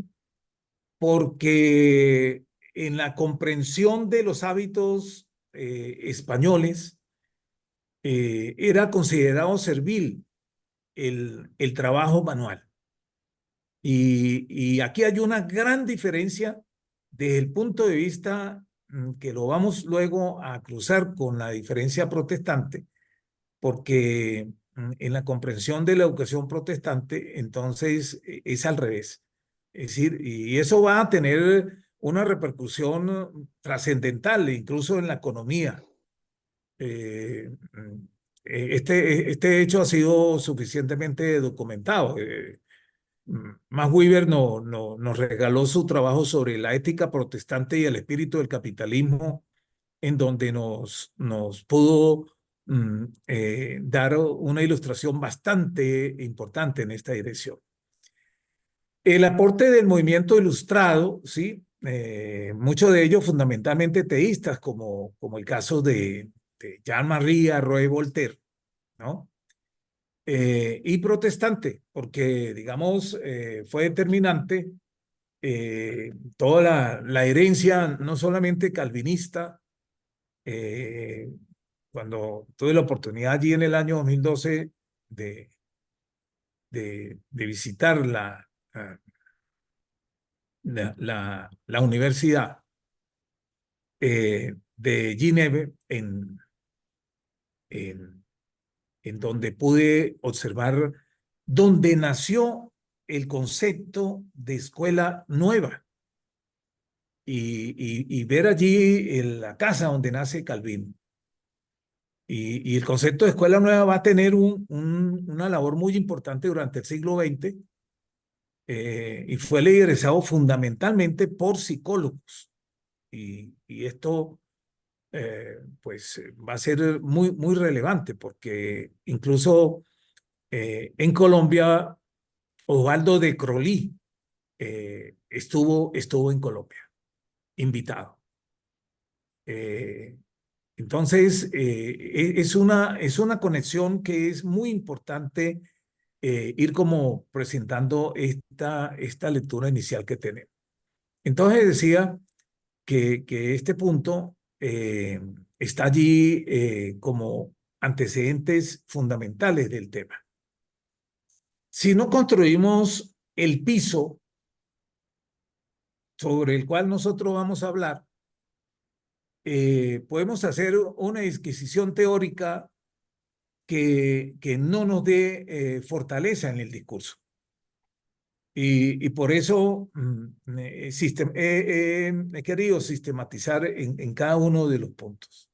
Porque en la comprensión de los hábitos españoles era considerado servil el trabajo manual. Y aquí hay una gran diferencia desde el punto de vista que lo vamos luego a cruzar con la diferencia protestante, porque en la comprensión de la educación protestante, entonces es al revés. Es decir, y eso va a tener una repercusión trascendental, incluso en la economía. Este hecho ha sido suficientemente documentado. Max Weber nos regaló su trabajo sobre la ética protestante y el espíritu del capitalismo, en donde nos pudo dar una ilustración bastante importante en esta dirección. El aporte del movimiento ilustrado, ¿sí? Muchos de ellos fundamentalmente teístas, como el caso de Jean-Marie Roy Voltaire, ¿no? Y protestante, porque, digamos, fue determinante toda la herencia, no solamente calvinista. Cuando tuve la oportunidad allí en el año 2012 de visitar la universidad de Ginebra, en donde pude observar donde nació el concepto de escuela nueva y ver allí la casa donde nace Calvino. Y el concepto de escuela nueva va a tener una labor muy importante durante el siglo XX y fue liderizado fundamentalmente por psicólogos. Y esto pues va a ser muy, muy relevante porque incluso en Colombia Osvaldo de Crolí estuvo en Colombia, invitado. Entonces, es una conexión que es muy importante ir como presentando esta lectura inicial que tenemos. Entonces decía que este punto está allí como antecedentes fundamentales del tema. Si no construimos el piso sobre el cual nosotros vamos a hablar, podemos hacer una disquisición teórica que no nos dé fortaleza en el discurso. Y por eso he querido sistematizar en cada uno de los puntos.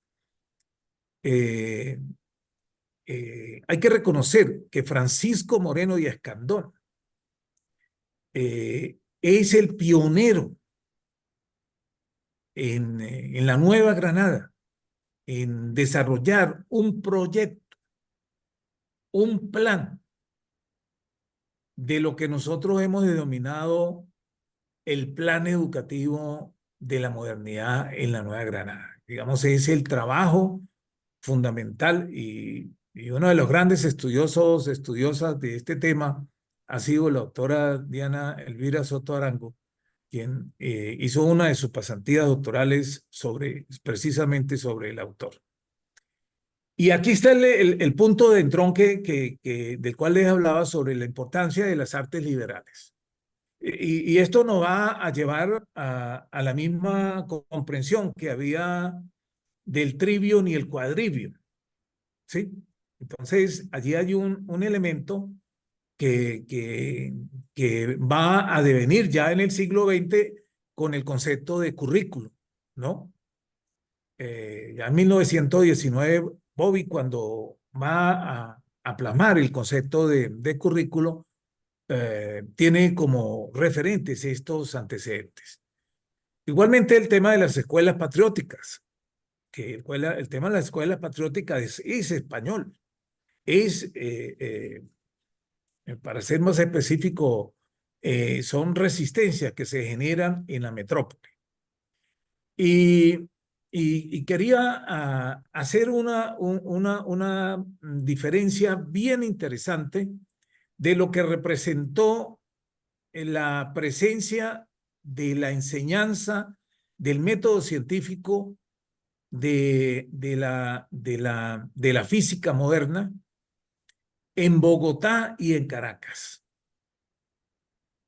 Hay que reconocer que Francisco Moreno y Escandón es el pionero en la Nueva Granada, en desarrollar un proyecto, un plan de lo que nosotros hemos denominado el plan educativo de la modernidad en la Nueva Granada. Digamos, es el trabajo fundamental y uno de los grandes estudiosas de este tema ha sido la doctora Diana Elvira Soto Arango, quien hizo una de sus pasantías doctorales precisamente sobre el autor. Y aquí está el punto de entronque del cual les hablaba sobre la importancia de las artes liberales. Y esto nos va a llevar a la misma comprensión que había del trivium y el quadrivium, ¿sí? Entonces, allí hay un elemento que va a devenir ya en el siglo XX con el concepto de currículo, ¿no? Ya en 1919, Bobby, cuando va a plasmar el concepto de currículo, tiene como referentes estos antecedentes. Igualmente el tema de las escuelas patrióticas, que el tema de las escuelas patrióticas es español, para ser más específico, son resistencias que se generan en la metrópoli. Y quería hacer una diferencia bien interesante de lo que representó la presencia de la enseñanza del método científico de la física moderna en Bogotá y en Caracas.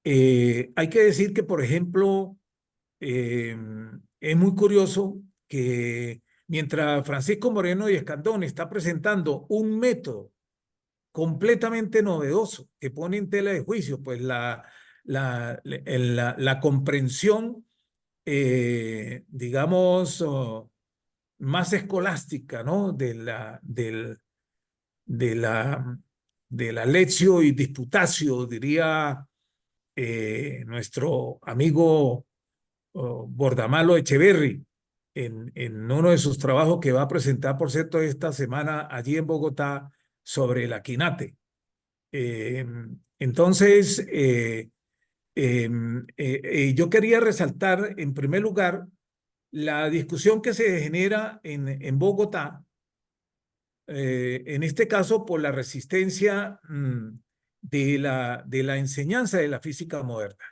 Hay que decir que, por ejemplo, es muy curioso que mientras Francisco Moreno y Escandón está presentando un método completamente novedoso que pone en tela de juicio pues la comprensión, digamos, más escolástica, ¿no? de la lectio y disputatio, diría nuestro amigo Bordamalo Echeverry, en uno de sus trabajos que va a presentar, por cierto, esta semana allí en Bogotá sobre la quinate. Entonces, yo quería resaltar, en primer lugar, la discusión que se genera en Bogotá, en este caso por la resistencia de la enseñanza de la física moderna.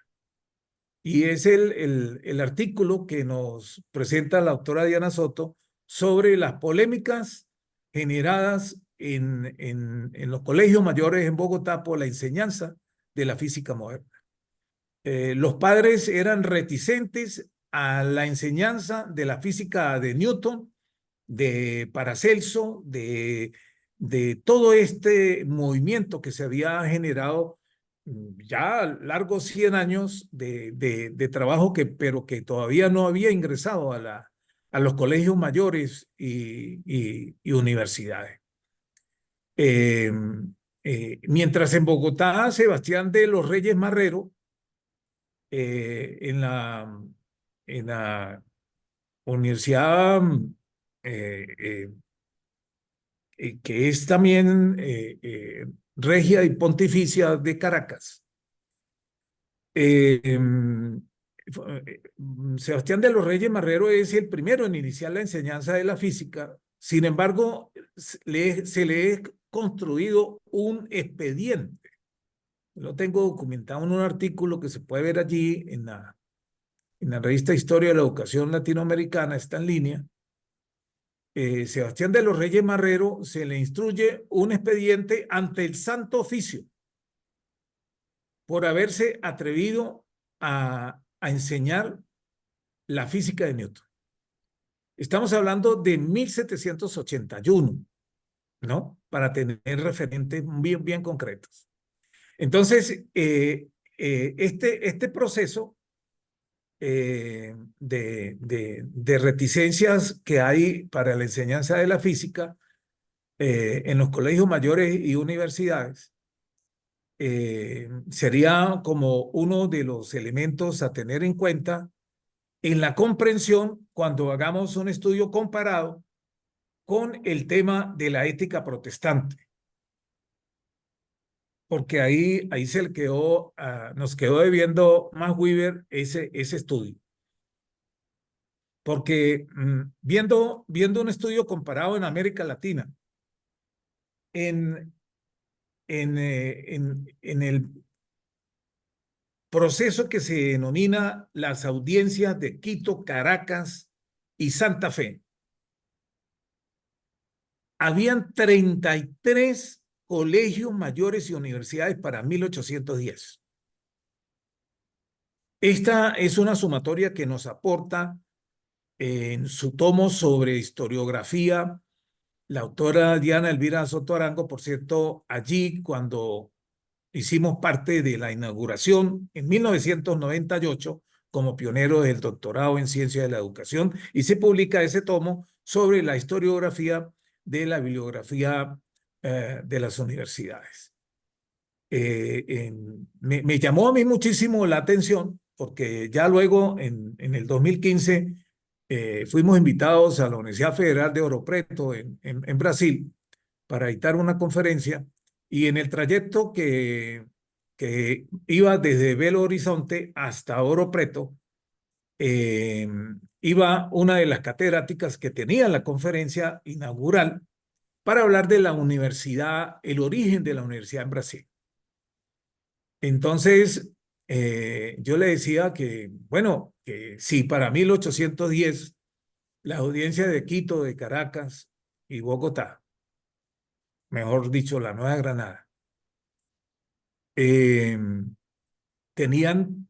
y es el artículo que nos presenta la doctora Diana Soto sobre las polémicas generadas en los colegios mayores en Bogotá por la enseñanza de la física moderna. Los padres eran reticentes a la enseñanza de la física de Newton, de Paracelso, de todo este movimiento que se había generado ya largos 100 años de trabajo, pero que todavía no había ingresado a los colegios mayores y universidades. Mientras en Bogotá, Sebastián de los Reyes Marrero, en la universidad que es también regia y pontificia de Caracas, Sebastián de los Reyes Marrero es el primero en iniciar la enseñanza de la física. Sin embargo, se le ha construido un expediente. Lo tengo documentado en un artículo que se puede ver allí en la revista Historia de la Educación Latinoamericana, está en línea. Sebastián de los Reyes Marrero se le instruye un expediente ante el Santo Oficio por haberse atrevido a enseñar la física de Newton. Estamos hablando de 1781, ¿no? Para tener referentes bien concretos. Entonces, este proceso de reticencias que hay para la enseñanza de la física en los colegios mayores y universidades sería como uno de los elementos a tener en cuenta en la comprensión cuando hagamos un estudio comparado con el tema de la ética protestante. Porque ahí se le quedó, nos quedó debiendo Max Weber ese estudio. Porque viendo un estudio comparado en América Latina, en el proceso que se denomina las audiencias de Quito, Caracas y Santa Fe, habían 33 colegios mayores y universidades para 1810. Esta es una sumatoria que nos aporta en su tomo sobre historiografía la autora Diana Elvira Soto Arango. Por cierto, allí cuando hicimos parte de la inauguración en 1998 como pionero del doctorado en Ciencia de la Educación, y se publica ese tomo sobre la historiografía de la bibliografía de las universidades. Me llamó a mí muchísimo la atención porque ya luego en el 2015 fuimos invitados a la Universidad Federal de Ouro Preto en Brasil para dictar una conferencia, y en el trayecto que iba desde Belo Horizonte hasta Ouro Preto, iba una de las catedráticas que tenía la conferencia inaugural para hablar de la universidad, el origen de la universidad en Brasil. Entonces, yo le decía que, bueno, que si para 1810 la audiencia de Quito, de Caracas y Bogotá, mejor dicho, la Nueva Granada, tenían,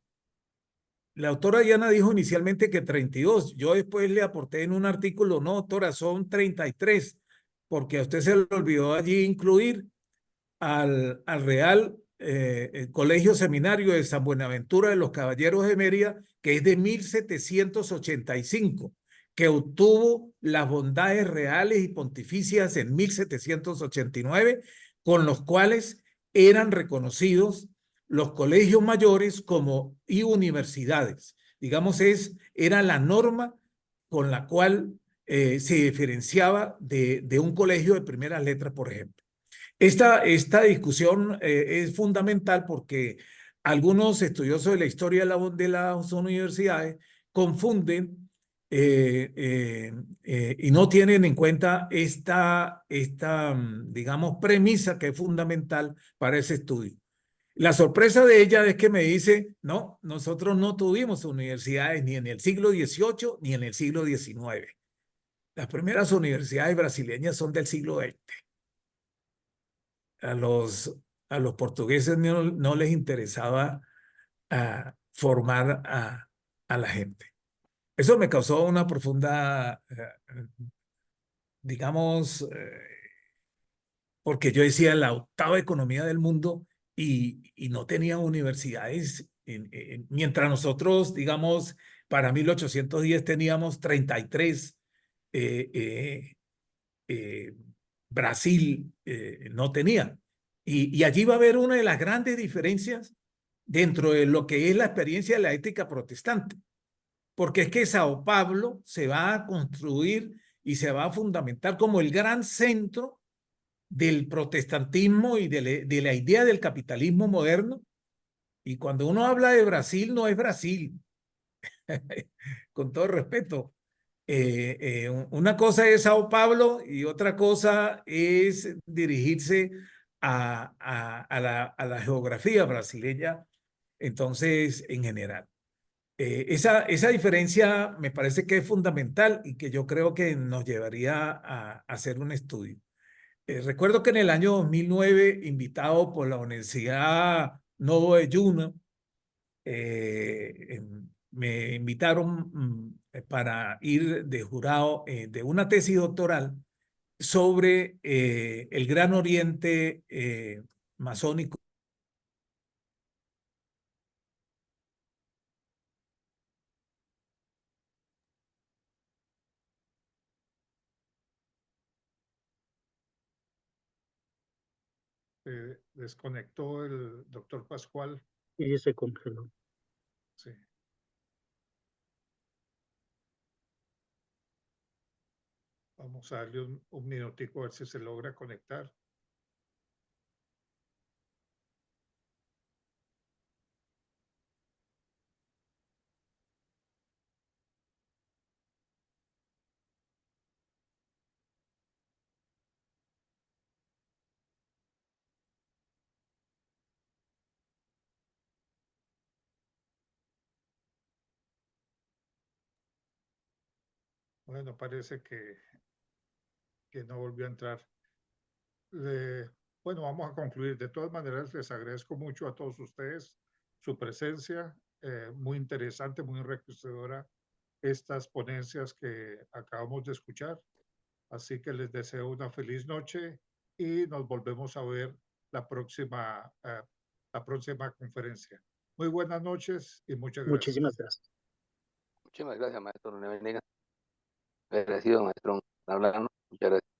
la autora Diana dijo inicialmente que 32, yo después le aporté en un artículo, no, doctora, son 33, porque a usted se le olvidó allí incluir al Real Colegio Seminario de San Buenaventura de los Caballeros de Mérida, que es de 1785, que obtuvo las bondades reales y pontificias en 1789, con los cuales eran reconocidos los colegios mayores y universidades. Digamos, era la norma con la cual se diferenciaba de un colegio de primeras letras, por ejemplo. Esta discusión es fundamental porque algunos estudiosos de la historia de las universidades confunden y no tienen en cuenta esta digamos, premisa que es fundamental para ese estudio. La sorpresa de ella es que me dice, no, nosotros no tuvimos universidades ni en el siglo XVIII ni en el siglo XIX. Las primeras universidades brasileñas son del siglo XX. A los portugueses no les interesaba formar a la gente. Eso me causó una profunda, digamos, porque yo decía la octava economía del mundo y no tenía universidades. Mientras nosotros, digamos, para 1810 teníamos 33, Brasil no tenía. Y allí va a haber una de las grandes diferencias dentro de lo que es la experiencia de la ética protestante, porque es que Sao Paulo se va a construir y se va a fundamentar como el gran centro del protestantismo y de la idea del capitalismo moderno. Y cuando uno habla de Brasil, no es Brasil, con todo respeto. Una cosa es Sao Paulo y otra cosa es dirigirse a la geografía brasileña, entonces, en general. Esa diferencia me parece que es fundamental y que yo creo que nos llevaría a hacer un estudio. Recuerdo que en el año 2009, invitado por la Universidad Novo de Juno, me invitaron para ir de jurado de una tesis doctoral sobre el Gran Oriente masónico. Desconectó el doctor Pascual. Y se congeló. Sí. Vamos a darle un minutico a ver si se logra conectar. Bueno, parece que no volvió a entrar. Bueno, vamos a concluir. De todas maneras, les agradezco mucho a todos ustedes su presencia, muy interesante, muy enriquecedora estas ponencias que acabamos de escuchar. Así que les deseo una feliz noche y nos volvemos a ver la próxima conferencia. Muy buenas noches y muchas gracias. Muchísimas gracias. Muchísimas gracias, maestro René Venegas. Agradecido, maestro, por hablarnos. Muchas gracias.